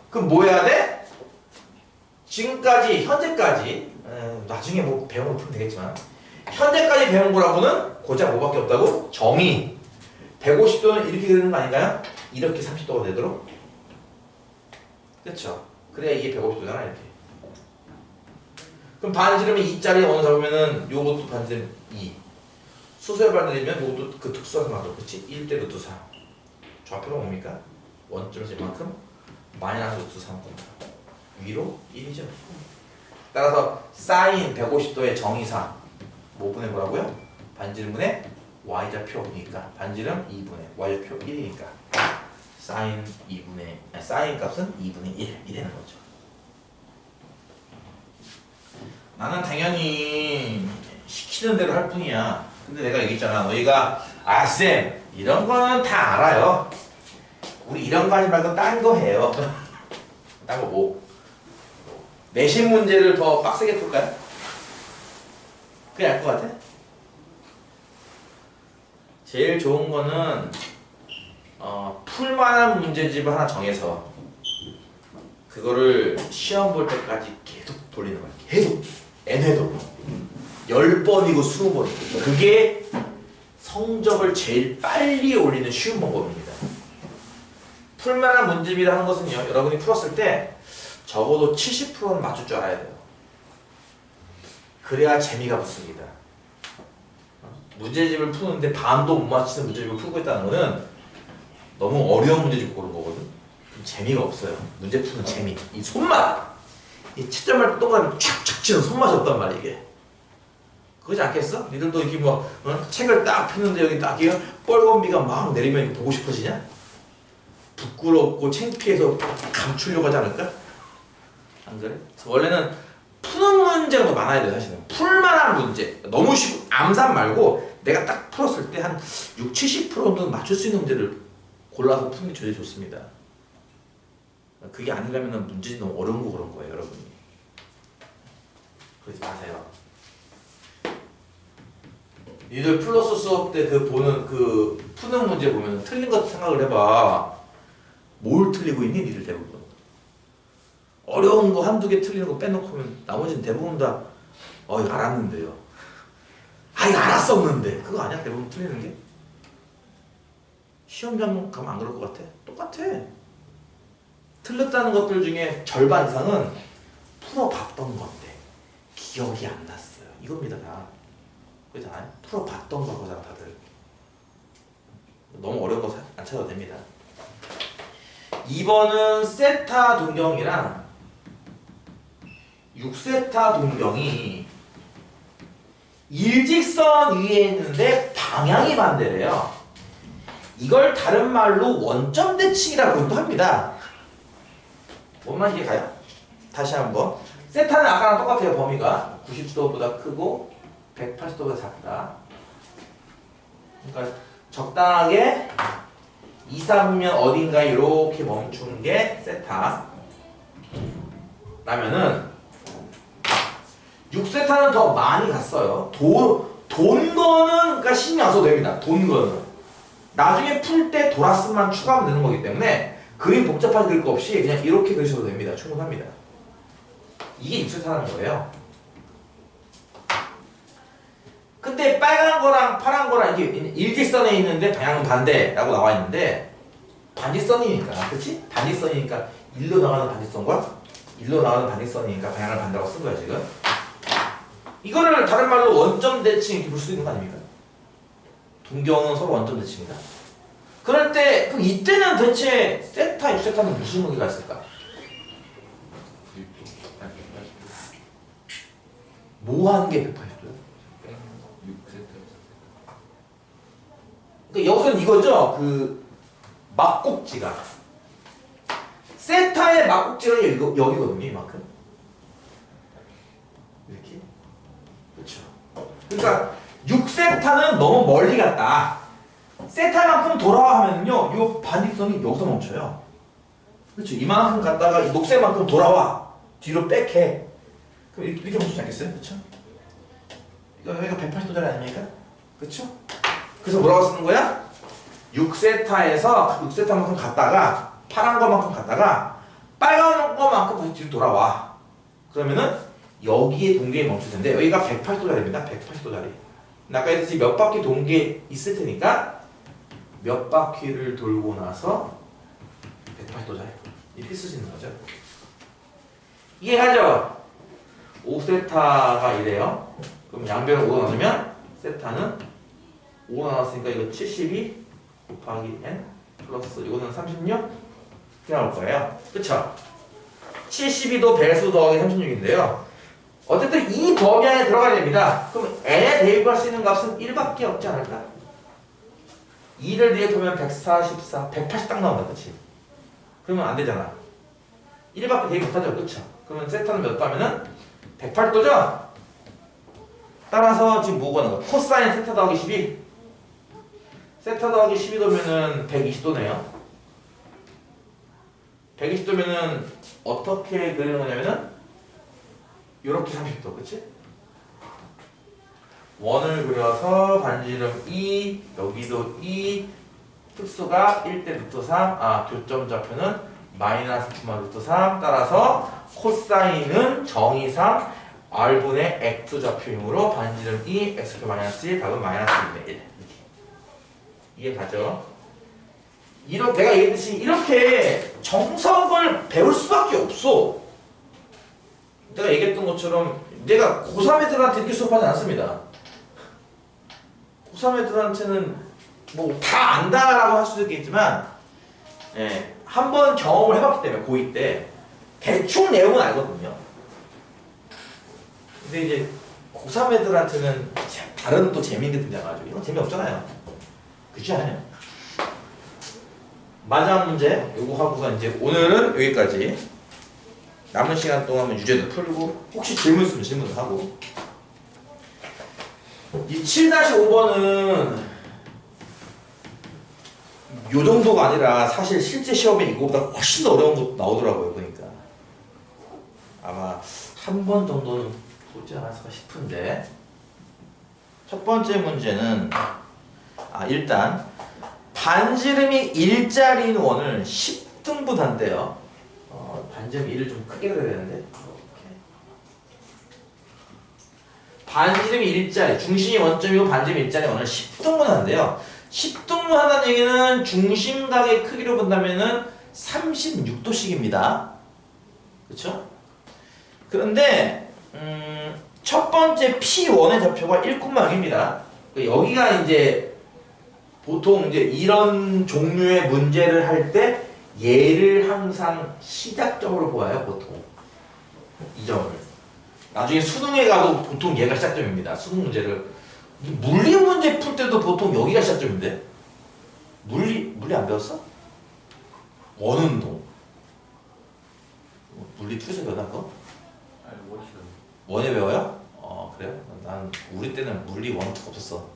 그럼 뭐 해야 돼? 지금까지 현재까지 나중에 뭐 배운 거 풀면 되겠지만 현재까지 배운 거라고는 고작 뭐밖에 없다고? 정의 150도는 이렇게 되는 거 아닌가요? 이렇게 30도가 되도록. 그렇죠? 그래야 이게 150도잖아 이렇게. 그럼 반지름이 2짜리 어느 잡으면은 요것도 반지름 2. 수소에 반지르면 요것도 그 특수한 방법. 그렇지? 1대 루트 3. 좌표가 뭡니까? 원점에서 이만큼 마이너스 루트 3 위로 1이죠. 따라서 사인 150도의 정의상 뭐분의 뭐라고요? 반지름분의 y좌표니까 반지름 2분의 y좌표 1이니까 사인 2분의 사인 값은 2분의 1이 되는 거죠. 나는 당연히 시키는 대로 할 뿐이야. 근데 내가 얘기했잖아. 너희가 쌤 이런 거는 다 알아요. 우리 이런 거 하지 말고 딴 거 해요. 딴 거 뭐? 내신 문제를 더 빡세게 풀까요? 그게 알 것 같아? 제일 좋은 거는 풀만한 문제집을 하나 정해서 그거를 시험 볼 때까지 계속 돌리는 거야. 계속 N회도 10번이고 20번이고 그게 성적을 제일 빨리 올리는 쉬운 방법입니다. 풀만한 문제집이라 하는 것은요, 여러분이 풀었을 때 적어도 70%는 맞출 줄 알아야 돼요. 그래야 재미가 붙습니다. 문제집을 푸는데 반도 못 맞히는 문제집을 풀고 있다는 거는 너무 어려운 문제집을 고른 거거든. 그럼 재미가 없어요. 문제 푸는 재미. 이 손맛! 이 채점을 동그라미 촥촥 치는 손맛이 없단 말이야, 이게. 그러지 않겠어? 니들도 이렇게 뭐, 책을 딱 폈는데 여기 딱 뻘건비가 막 내리면 보고 싶어지냐? 부끄럽고 창피해서 감추려고 하지 않을까? 안 그래? 그래서 원래는 푸는 문제가 더 많아야 돼, 사실은. 풀만한 문제. 너무 쉽고, 암산 말고 내가 딱 풀었을 때 한 60, 70%는 맞출 수 있는 문제를 골라서 푸는 게 제일 좋습니다. 그게 아니라면 문제지 너무 어려운 거 그런 거예요, 여러분이. 그러지 마세요. 니들 플러스 수업 때 그 보는 그 푸는 문제 보면 틀린 것 생각을 해봐. 뭘 틀리고 있니, 니들 대부분? 어려운 거 한두 개 틀리는 거 빼놓고면 나머지는 대부분 다 이거 알았는데요. 이거 알았었는데. 그거 아니야? 대부분 틀리는 게? 시험장 가면 안 그럴 것 같아? 똑같아. 틀렸다는 것들 중에 절반 이상은 풀어봤던 건데 기억이 안 났어요. 이겁니다, 다. 그렇잖아요? 풀어봤던 거잖아, 다들. 너무 어려운 거 안 찾아도 됩니다. 2번은 세타 동경이랑 6세타 동경이 일직선 위에 있는데 방향이 반대래요. 이걸 다른 말로 원점 대칭이라고도 합니다. 뭔 말인지 가요? 다시 한번. 세타는 아까랑 똑같아요. 범위가 90도보다 크고 180도보다 작다. 그러니까 적당하게 2, 3면 어딘가에 이렇게 멈춘 게 세타. 라면은 6세타는 더 많이 갔어요. 돈 거는 그러니까 신경 안 써도 됩니다. 돈 거는. 나중에 풀 때 돌았음만 추가하면 되는 거기 때문에 그림 복잡하게 그릴 거 없이 그냥 이렇게 그리셔도 됩니다. 충분합니다. 이게 6세타라는 거예요. 근데 빨간 거랑 파란 거랑 이게 일직선에 있는데 방향은 반대라고 나와 있는데 반지선이니까, 그치? 반지선이니까 일로 나가는 반지선과 일로 나가는 반지선이니까 방향을 반대라고 쓴 거야, 지금. 이거를 다른 말로 원점 대칭 이렇게 볼 수 있는 거 아닙니까? 동경은 서로 원점 대칭이다. 그럴 때, 그럼 이때는 대체 세타, 6세타는 무슨 의미가 있을까? 뭐 하는 게 180도야? 그러니까 여기서는 이거죠. 그 막꼭지가 세타의 막꼭지가 여기거든요. 이만큼. 이렇게. 그렇죠. 그러니까 6세타는 너무 멀리 갔다. 세타만큼 돌아와 하면요, 이 반직선이 여기서 멈춰요. 그렇죠. 이만큼 갔다가 이 녹색만큼 돌아와. 뒤로 백해. 그럼 이렇게 멈추지 않겠어요? 그렇죠? 여기가 180도짜리 아닙니까? 그렇죠? 그래서 뭐라고 쓰는 거야? 6세타에서 6세타만큼 갔다가 파란 것만큼 갔다가 빨간 것만큼 다시 뒤로 돌아와. 그러면은 여기에 동계에 멈출 텐데 여기가 180도짜리입니다. 180도짜리. 아까 했듯이 몇 바퀴 동계 있을 테니까 몇 바퀴를 돌고 나서 180도짜리. 이렇게 쓰시는 거죠. 이해가죠? 5세타가 이래요. 그럼 양변을 5로 나누면 세타는 5 나눴으니까 이거 72 곱하기 n 플러스 이거는 36 이렇게 나올 거예요. 그쵸? 72도 배수 더하기 36인데요. 어쨌든 이 범위 안에 들어가야 됩니다. 그럼 n에 대입할 수 있는 값은 1밖에 없지 않을까? 2를 대입하면 144, 180 딱 나온다. 그치? 그러면 안 되잖아. 1밖에 대입 못하죠. 그쵸? 그러면 세타는 몇 도면은 108도죠? 따라서 지금 뭐가 나와? 코사인 세타 더하기 12? 세타 더하기 12도면은 120도네요. 120도면은 어떻게 그리는 거냐면은 요렇게 30도, 그치? 원을 그려서 반지름 E, 여기도 E, 특수가 1대 루트 3, 교점 좌표는 마이너스 2만 루트 3, 따라서 코사인은 정의상 R분의 X 좌표이므로 반지름 E, X표 마이너스 1, 답은 마이너스 1분의 1. 이해 가죠? 내가 얘기했듯이 이렇게 정석을 배울 수밖에 없어. 내가 얘기했던 것처럼 내가 고3 애들한테 이렇게 수업하지 않습니다. 고3 애들한테는 뭐 다 안다라고 할 수도 있겠지만, 예, 한번 경험을 해봤기 때문에 고2 때 대충 내용은 알거든요. 근데 이제 고3 애들한테는 다른 또 재미있는 게 등장해가지고 이건 재미없잖아요. 그렇지 않아요? 마지막 문제 요거 하고서 이제 오늘은 여기까지. 남은 시간 동안 유제도 풀고 혹시 질문 있으면 질문을 하고. 이 7-5번은 요 정도가 아니라 사실 실제 시험에 이거보다 훨씬 더 어려운 것도 나오더라고요. 보니까 아마 한 번 정도는 보지 않았을까 싶은데, 첫 번째 문제는 일단 반지름이 1짜리인 원을 10등분한대요. 반지름 1을 좀 크게 그려야 되는데, 이렇게. 반지름이 1짜리, 중심이 원점이고 반지름이 1짜리 원을 10등분한대요. 10등분한다는 얘기는 중심각의 크기로 본다면은 36도씩입니다. 그쵸? 그런데 첫 번째 P1의 좌표가 1,0입니다. 여기가 이제 보통 이제 이런 종류의 문제를 할 때 얘를 항상 시작점으로 보아요. 보통 이 점을. 나중에 수능에 가도 보통 얘가 시작점입니다. 수능 문제를. 물리 문제 풀 때도 보통 여기가 시작점인데. 물리 안 배웠어? 원운동. 물리 2에서 배웠나 그거? 아니 원시는 원에 배워요? 그래요? 난 우리 때는 물리 1, 2가 없었어.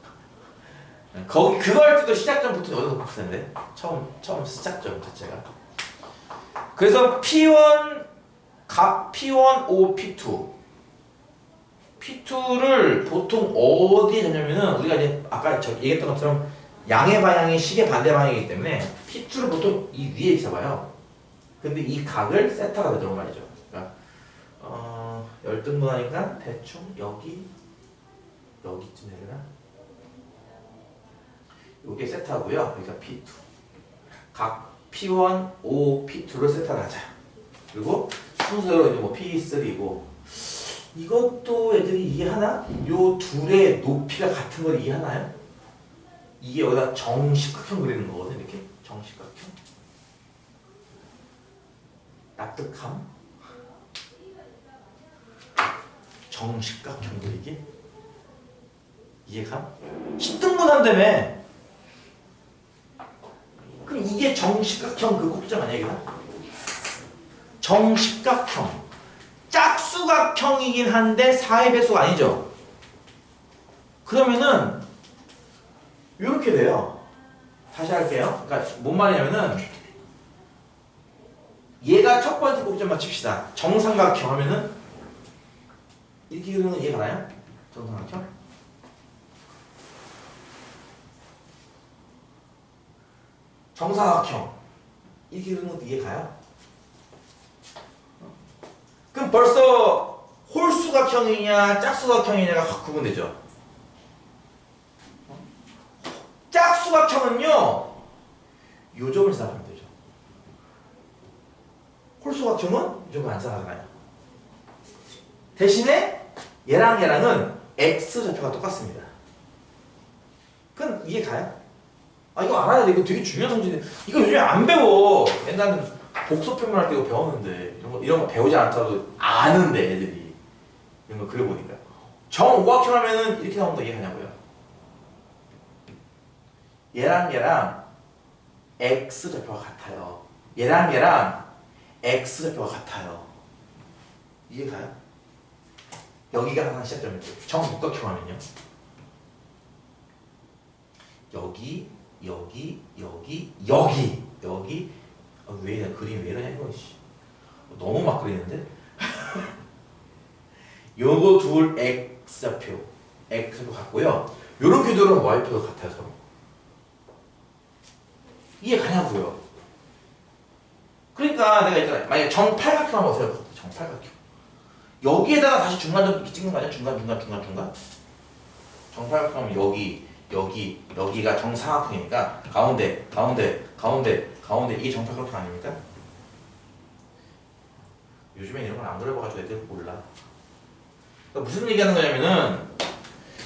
그거 할 때도 시작점 보통 여기서 봤었는데, 처음 시작점 자체가. 그래서 P1 각 P1, O, P2 P2를 보통 어디에 잡냐면은, 우리가 이제 아까 얘기했던 것처럼 양의 방향이 시계 반대 방향이기 때문에 P2를 보통 이 위에 잡아요. 근데 이 각을 세타가 되도록 말이죠. 그러니까 열등분하니까 대충 여기쯤 되려나? 요게 세타고요. 여기가 P2. 각 P1, O, P2를 세타를 하자. 그리고 순서대로 이제 뭐 P3고, 이것도 애들이 이해하나? 요 둘의 높이가 같은 걸 이해하나요? 이게 여기다 정식각형 그리는 거거든. 이렇게 정식각형. 납득함? 정식각형 그리기? 이해감? 10등분한다며. 그럼 이게 정식각형 그 꼭지점 아니야, 이거? 정식각형. 짝수각형이긴 한데 4의 배수가 아니죠. 그러면은 이렇게 돼요. 다시 할게요. 그러니까 뭔 말이냐면은, 얘가 첫 번째 꼭지점만 칩시다. 정삼각형 하면은 이렇게 그리는 건 이해 가나요? 정삼각형? 정사각형 이렇게 그리는 것도 이해 가요? 그럼 벌써 홀수각형이냐 짝수각형이냐가 확 구분되죠. 짝수각형은요, 요 점을 생각하면 되죠. 홀수각형은 이 점을 안 생각하잖아요. 대신에 얘랑은 x 좌표가 똑같습니다. 그럼 이해 가요? 이거 알아야 돼. 이거 되게 중요한 성질인데, 이거 요즘에 안 배워. 옛날에는 복소표면 할 때 이거 배웠는데, 이런 거 배우지 않더라도 아는데, 애들이. 이런 거 그려보니까. 정오각형 하면은 이렇게 나오면 더 이해하냐고요. 얘랑 x 좌표가 같아요. 얘랑 x 좌표가 같아요. 이해가요? 여기가 항상 시작점이죠. 정육각형 하면요. 여기 왜 이래 그림 왜 이러냐 이거 씨. 너무 막 그리는데? 요거 둘 X좌표 X좌표 같고요. 요런 궤도는 Y표도 같아요 서로. 이해 가냐고요. 그러니까 내가 있잖아 만약에 정팔각형 한번 보세요. 정팔각형 여기에다가 다시 중간점 이렇게 찍는 거 아니야? 중간 정팔각형 여기가 정사각형이니까 가운데 이게 정팔각형 아닙니까? 요즘에 이런 건 안 그려봐가지고 애들 몰라. 그러니까 무슨 얘기하는 거냐면은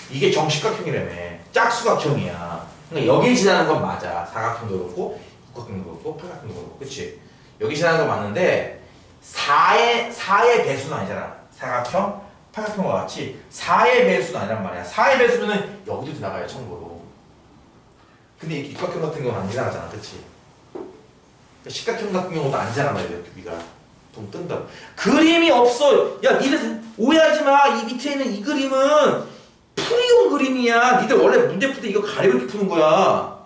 이게 정식각형이라며 짝수각형이야. 그러니까 여기 지나는 건 맞아. 사각형도 그렇고 육각형도 그렇고 팔각형도 그렇고 그치? 여기 지나는 건 맞는데 4의 배수는 아니잖아. 사각형, 팔각형과 같이 4의 배수는 아니란 말이야. 4의 배수는 여기도 지나가요 참고로. 근데 이 육각형 같은 건 안 지나가잖아 그치? 그러니까 식각형 같은 경우도 안 지나간 말이야 여기가. 동 뜬다. 그림이 없어. 야 니들 오해하지 마. 이 밑에 있는 이 그림은 풀이용 그림이야. 니들 원래 문제 풀 때 이거 가리고 이렇게 푸는 거야.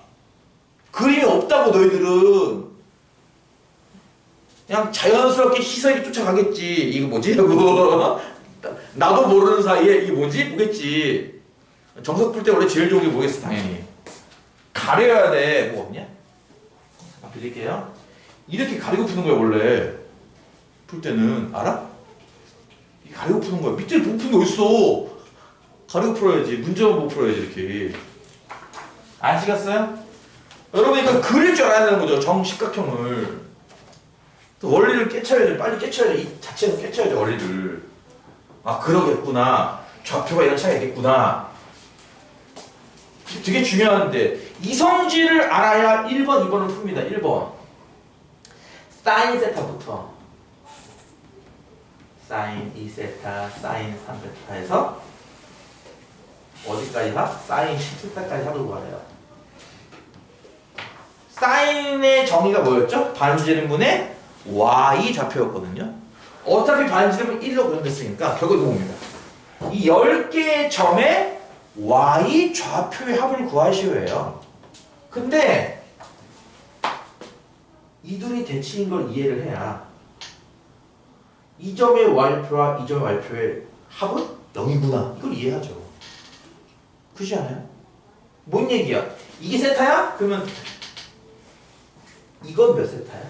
그림이 없다고 너희들은. 그냥 자연스럽게 시선이 쫓아가겠지. 이거 뭐지? 이거 나도 모르는 사이에 이게 뭐지? 보겠지. 정석 풀 때 원래 제일 좋은 게 뭐겠어 당연히. 가려야 돼. 뭐 없냐? 빌릴게요. 이렇게 가리고 푸는 거야 원래. 풀 때는 알아? 가리고 푸는 거야. 밑에 못 푸는 게 어딨어? 가리고 풀어야지. 문제만 못 풀어야지 이렇게. 아시겠어요? 여러분 이거 그릴 줄 알아야 되는 거죠. 정식각형을. 또 원리를 깨쳐야죠. 빨리 깨쳐야죠. 이 자체에서 깨쳐야죠 원리를. 아 그러겠구나. 좌표가 이런 차이가 있겠구나. 되게 중요한데 이성질을 알아야 1번, 2번을 풉니다. 1번 사인 세타부터 사인 2세타, 사인 3세타에서 어디까지 가? 사인 10세타까지 하도록 하래요. 사인의 정의가 뭐였죠? 반지름분의 y 좌표였거든요. 어차피 반지름은 1로 고정됐으니까 결국 이겁니다. 이 10개의 점의 y 좌표의 합을 구하시오예요. 근데 이 둘이 대칭인 걸 이해를 해야 이 점의 y표와 이 점의 y표의 합은 0이구나. 이걸 이해하죠. 그렇지 않아요? 뭔 얘기야? 이게 세타야? 그러면 이건 몇 세타야?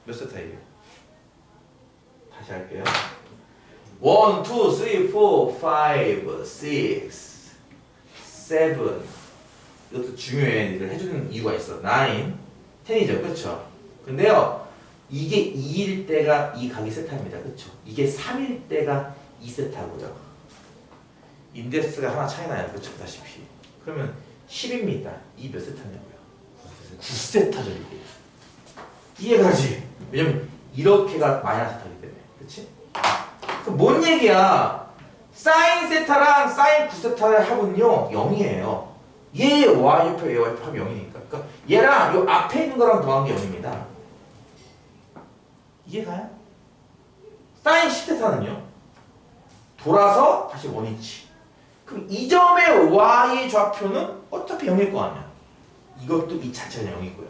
몇 세타예요? 다시 할게요. 1, 2, 3, 4, 5, 6, 7 이것도 중요해. 이걸 해주는 이유가 있어. 9, 10이죠. 그쵸? 근데요 이게 2일 때가 이 각이 세타입니다. 그쵸? 이게 3일 때가 2세타고요. 인덱스가 하나 차이 나요. 그쵸? 보다시피. 그러면 10입니다. 이 몇 세타냐고요? 9세타죠 이게. 이해가지? 왜냐면 이렇게가 마이너스 세타이기 때문에. 그치? 그럼 뭔 얘기야? 사인 세타랑 사인 9세타의 합은요 0이에요. 얘 y표, 얘 y표 합이 0이니까. 그러니까 얘랑 요 앞에 있는 거랑 더한 게 0입니다. 이해가요? 사인 10세타는요 돌아서 다시 원위치. 그럼 이 점의 y 좌표는 어차피 0일 거 아니야. 이것도 이 자체가 0이고요.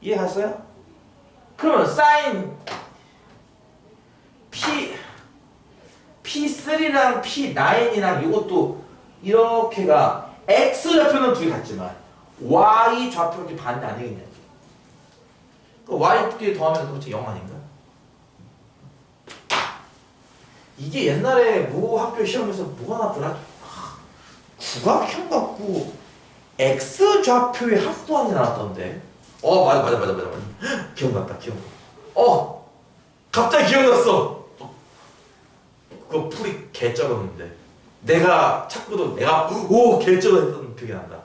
이해하세요? 그러면 사인 P3랑 P9이랑 이것도 이렇게가 x 좌표는 둘이 같지만 y 좌표는 반대 안 되겠냐. y끼리 더하면 그렇지 0 아닌가? 이게 옛날에 모 학교 시험에서 뭐가 나왔더라? 구각형 갖고 x 좌표의 합구하는 게 나왔던데. 맞아. 기억났다. 갑자기 기억났어. 그거 풀이 개쩔었는데 내가 찾고도 내가 개쩔었던 기억이 난다.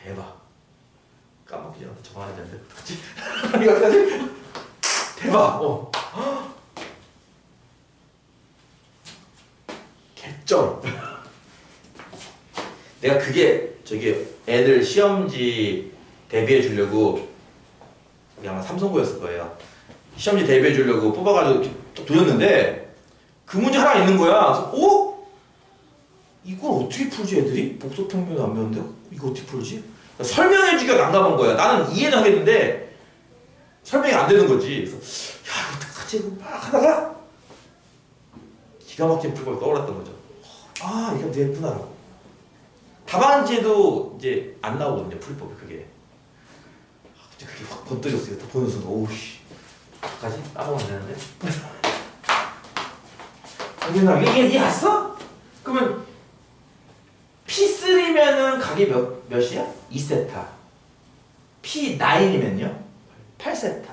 대박. 까먹기 전에 저거 해야 되는데 어떡하지? 이거 어떡하지? 대박. 개쩔. 내가 그게 저기 애들 시험지 대비해 주려고 아마 삼성고였을 거예요. 시험지 대비해 주려고 뽑아가지고 돌렸는데 그 문제 하나 있는 거야. 그래서 이걸 어떻게 풀지 애들이? 복소평면도 안 배웠는데 이거 어떻게 풀지? 설명해주기가 난감한 거야. 나는 이해는 하겠는데 설명이 안 되는 거지. 그래서 야 이거 어떡하지? 이거 막 하다가 기가 막힌 풀법이 떠올랐던 거죠. 아 이게 되겠구나라고. 답안지에도 이제 안 나오거든요. 풀법이 그게. 그게 확 번뜩였어요. 또 보는 순간 오우씨 어떡하지? 까먹으면 되는데. 이게 갔어? 그러면 P3면은 각이 몇이야? 2세타. P9이면요? 8세타.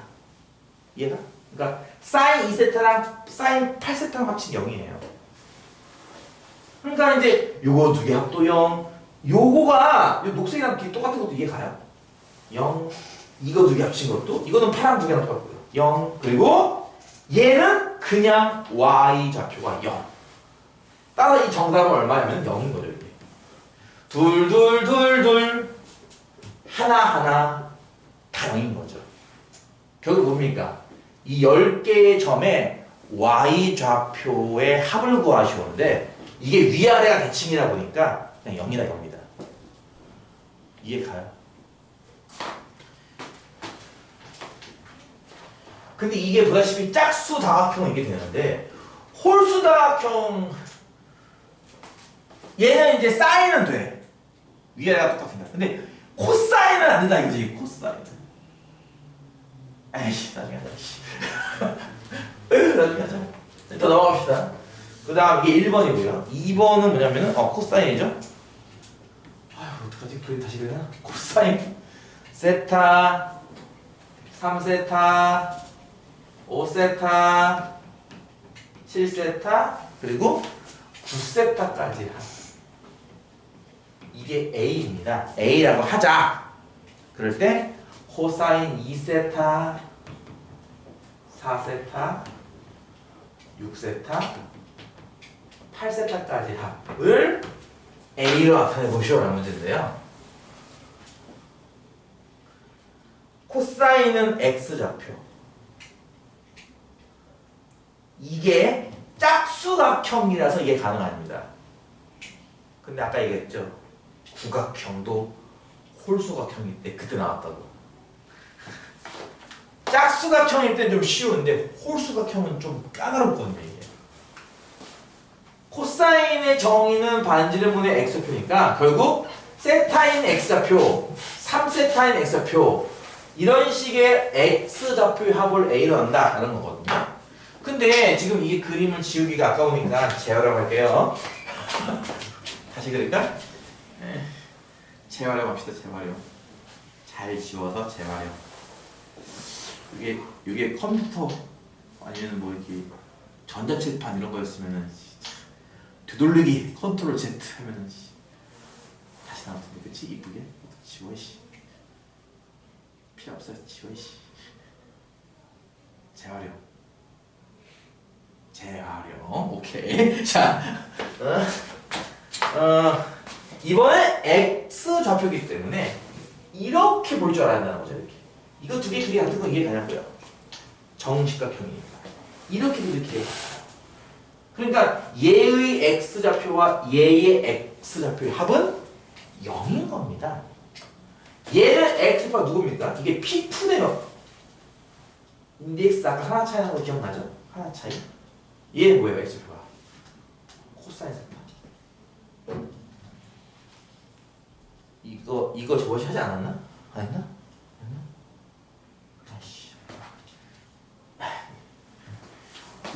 이해가? 그러니까 사인 2세타랑 사인 8세타랑 합친 0이에요. 그러니까 이제 요거 두 개 합도 0. 요거가 요 녹색이랑 똑같은 것도 이해가요? 0. 이거 두 개 합친 것도 이거는 파랑 두 개랑 똑같고요. 0. 그리고 얘는 그냥 y 좌표가 0. 따라서 이 정답은 얼마냐면 0인 거죠. 이게. 둘 하나 다 0인 거죠. 결국 뭡니까? 이 10개의 점에 y 좌표의 합을 구하시오는데 이게 위아래가 대칭이다 보니까 그냥 0이다 0이다. 이해 가요? 근데 이게 보다시피 짝수 다각형 이게 되는데 홀수 다각형 얘는 이제 사인은 돼. 위아래가 똑같습니다. 근데 코사인은 안 된다 이거지. 코사인. 에이씨 나중에 하자. 나중에 하자. 일단 넘어갑시다. 그 다음 이게 1번이고요. 2번은 뭐냐면은 코사인이죠. 아휴 어떡하지? 그게 다시 그래나? 코사인 세타 3세타 5세타 7세타 그리고 9세타까지 이게 A입니다. A라고 하자. 그럴 때 코사인 2세타 4세타 6세타 8세타까지 합을 A로 나타내 보시오라는 문제인데요. 코사인은 X좌표. 이게 짝수각형이라서 이게 가능합니다. 근데 아까 얘기했죠. 구각형도 홀수각형일 때 그때 나왔다고. 짝수각형일 때 좀 쉬운데 홀수각형은 좀 까다롭거든요. 이게. 코사인의 정의는 반지름분의 x좌표니까 결국 세타인 x좌표, 3세타인 x좌표 이런 식의 x좌표의 합을 A로 한다라는 거거든요. 근데 지금 이게 그림을 지우기가 아까우니까 재활용 할게요. 다시 그릴까? 재활용 합시다. 재활용. 잘 지워서 재활용. 이게 컴퓨터 아니면 뭐 이렇게 전자칠판 이런 거였으면은 되돌리기 컨트롤 Z 하면은 다시 나올 텐데 그치? 이쁘게 지워 씨. 필요 없어 지워 씨. 재활용. 오케이. 자, 이번에 x 좌표이기 때문에 이렇게 볼 줄 알아야 한다는 거죠. 이렇게. 이거 두 개 길이 같은 거 이해가냐고요? 정식각형이니까 이렇게 이렇게. 그러니까 얘의 x 좌표와 얘의 x 좌표의 합은 0인 겁니다. 얘는 x가 누굽니까? 이게 P2네요. 인덱스 아까 하나 차이 나는 거 기억나죠? 하나 차이. 얘는 뭐예요? x표가 코사인 세타. 이거 저번에 하지 않았나? 안 했나? 아이씨.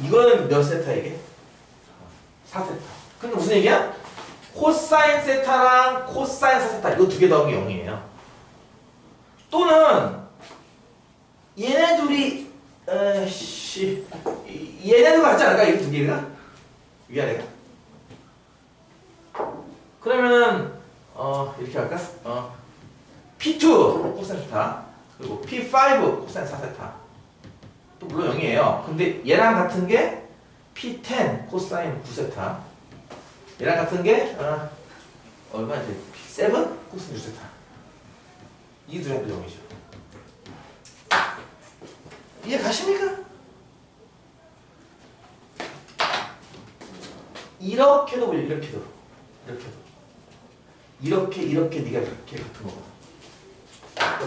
이거는 몇 세타 이게? 4세타. 근데 무슨 얘기야? 코사인 세타랑 코사인 4세타 이거 두 개 더하기 0이에요. 또는 얘네 둘이 얘네도 같지 않을까? 이 두 개가? 위아래가? 그러면은 이렇게 할까? P2 코사인 세타 그리고 P5 코사인 4세타 또 물론 0이에요. 근데 얘랑 같은 게 P10 코사인 9세타 얘랑 같은 게 얼마지? P7 코사인 6세타 이 두 개도 0이죠. 이해 가십니까? 이렇게도 이렇게도 이렇게 네가 이렇게 같은 거거든.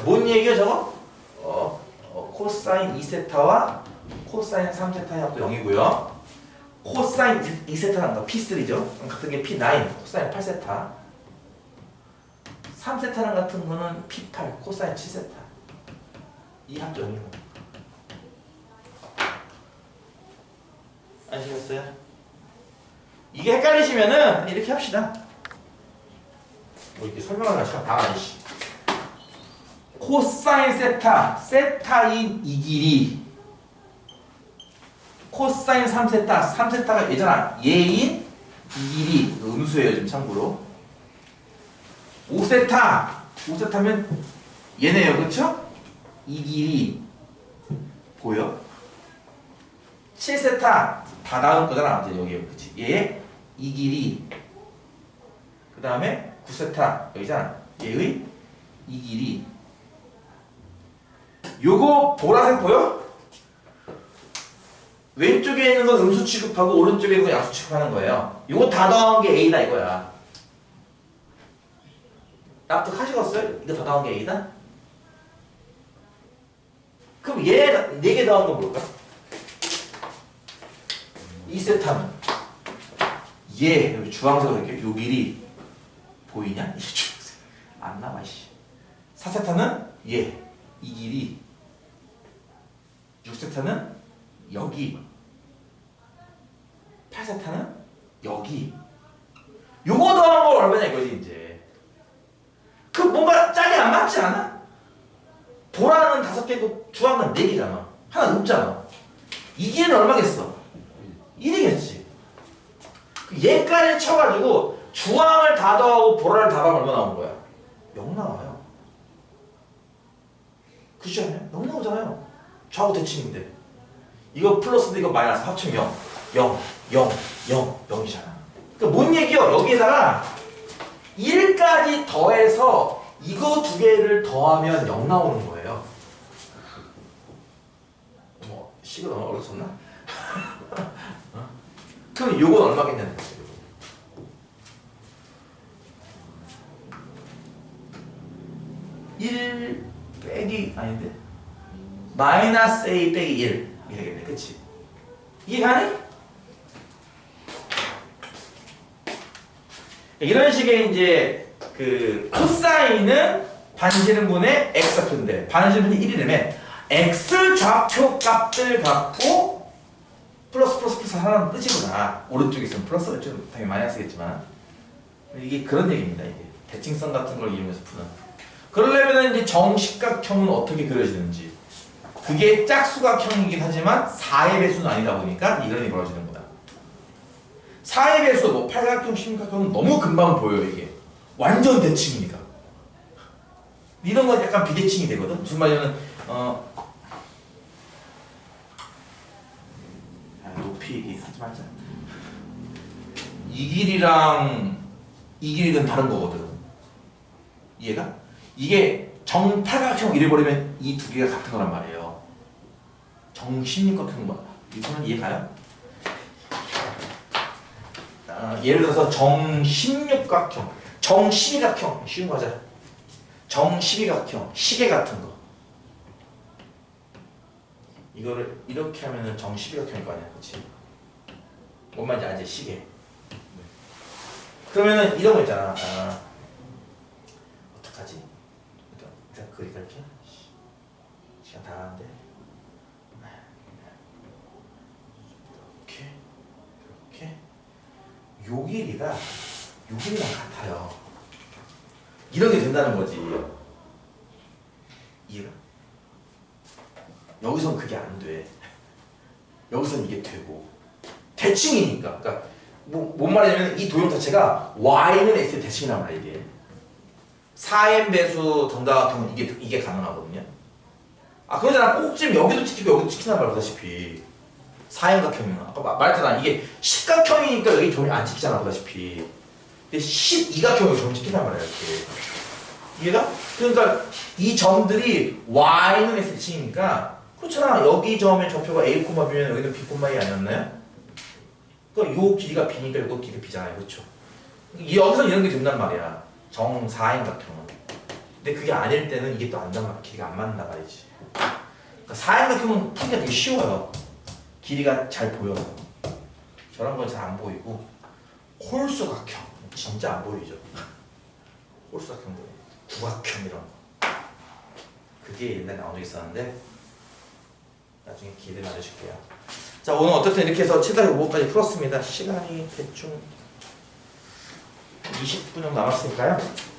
뭔 얘기야 저거? 코사인 2세타와 코사인 3세타의 합도 0이고요. 코사인 2세타는 거 P3죠. 같은 게 P9, 코사인 8세타. 3세타랑 같은 거는 P8, 코사인 7세타. 이 합도 0이고. 아시겠어요? 이게 헷갈리시면은 이렇게 합시다. 뭐 이렇게 설명을 하시면 다 아니시. 코사인 세타, 세타인 이 길이. 코사인 3세타, 3세타가 예잖아. 얘인 이 길이. 음수예요 지금 참고로. 5세타, 5세타면 얘네요, 그쵸? 이 길이 보여? 7세타 다 나올 거잖아. 여기 그치? 얘 이 길이. 그 다음에 9세타 여기잖아. 얘의 이 길이. 요거 보라색 보여? 왼쪽에 있는 건 음수 취급하고 오른쪽에 있는 건 양수 취급하는 거예요. 요거 다 더한 게 A다 이거야. 납득하시겠어요? 이거 다 더한 게 A다? 그럼 얘 4개 더한 건 뭘까? 2세타는 얘 여기 주황색으로 이렇게 요 길이 보이냐? 이 주황색 안 나와 씨. 4세타는 얘 이 길이. 6세타는 여기. 8세타는 여기. 요거 더한 거 얼마냐 이거지 이제. 그 뭔가 짝이 안 맞지 않아? 보라는 5개고 주황은 4개잖아. 하나 없잖아. 이 길이는 얼마겠어? 1이겠지. 얘까지 쳐가지고 주황을 다 더하고 보라를 다 더하면 얼마 나오는 거야? 0 나와요. 그렇지 않아요? 0 나오잖아요. 좌우 대칭인데. 이거 플러스인데 이거 마이너스 합치면 0, 0, 0, 0이잖아. 그러니까 뭔 얘기요? 여기에다가 1까지 더해서 이거 2개를 더하면 0 나오는 거예요. 식을 너무 어렵었나? 그럼 요건 얼마겠냐는 거죠. 1 빼기 아닌데? 마이너스 A 빼기 1 이렇게 되겠네. 그치? 이해가니? 이런 식의 이제 그 코사인은 반지름분의 x좌표인데 반지름분이 1이라면 x 좌표 값들 갖고 플러스 플러스 플러스 하나는 뜻이구나. 오른쪽에 있으면 플러스 왼쪽은 당연히 마이너스겠지만 이게 그런 얘기입니다. 이게 대칭성 같은 걸 이용해서 푸는. 그러려면 이제 정식각형은 어떻게 그려지는지. 그게 짝수각형이긴 하지만 4의 배수는 아니다 보니까 이런 일이 벌어지는 거다. 4의 배수, 뭐 팔각형, 십각형은 너무 금방 보여요 이게. 완전 대칭이니까. 이런 건 약간 비대칭이 되거든. 무슨 말이냐면 높이 얘기하지 말자. 이 길이랑 이 길이는 다른 거거든. 이해가? 이게 정팔각형 이래버리면 이 2개가 같은 거란 말이에요. 정십육각형 이거는 이해가요? 예를 들어서 정십육각형, 정십이각형 쉬운 거 하자. 정십이각형, 시계 같은 거. 이거를 이렇게 하면은 정십이각형일 거 아니야, 그렇지? 뭔 말인지 알지? 시계. 그러면은 이런 거 있잖아. 어떡하지? 일단 그리다 이렇게 시간 다 가는데 이렇게 요 길이가 요 길이랑 같아요. 이런 게 된다는 거지. 이해가? 여기선 그게 안 돼. 여기선 이게 되고 대칭이니까. 그러니까 뭔 말이냐면 이 도형 자체가 y는 x의 대칭이란 말이야 이게. 4n 배수 정다각형은 이게 가능하거든요. 그러잖아. 꼭지면 여기도 찍히고 여기도 찍히나 말다시피 4n각형이면 아까 말했잖아. 이게 10각형이니까 여기 점이 안 찍히잖아 보다시피. 근데 12각형이 점 찍힌단 말이야 이렇게. 이해가? 그러니까 이 점들이 y는 x의 대칭이니까 그렇잖아. 여기 점의 좌표가 a, b면 여기는 b, a 아니었나요? 그러니까 요 길이가 b니까 이거 길이가 b잖아요. 그렇죠? 여기서 이런 게 된단 말이야. 정 4n각형은. 근데 그게 아닐 때는 이게 또 길이가 안 맞나 말이지. 그러니까 사각형은 풀기가 되게 쉬워요. 길이가 잘 보여요. 저런 건 잘 안 보이고 홀수각형 진짜 안 보이죠. 홀수각형 보여. 구각형 이런 거. 그게 옛날에 나온 적 있었는데 나중에 기회를 알려줄게요. 자, 오늘 어쨌든 이렇게 해서 7-5까지 풀었습니다. 시간이 대충 20분 정도 남았으니까요.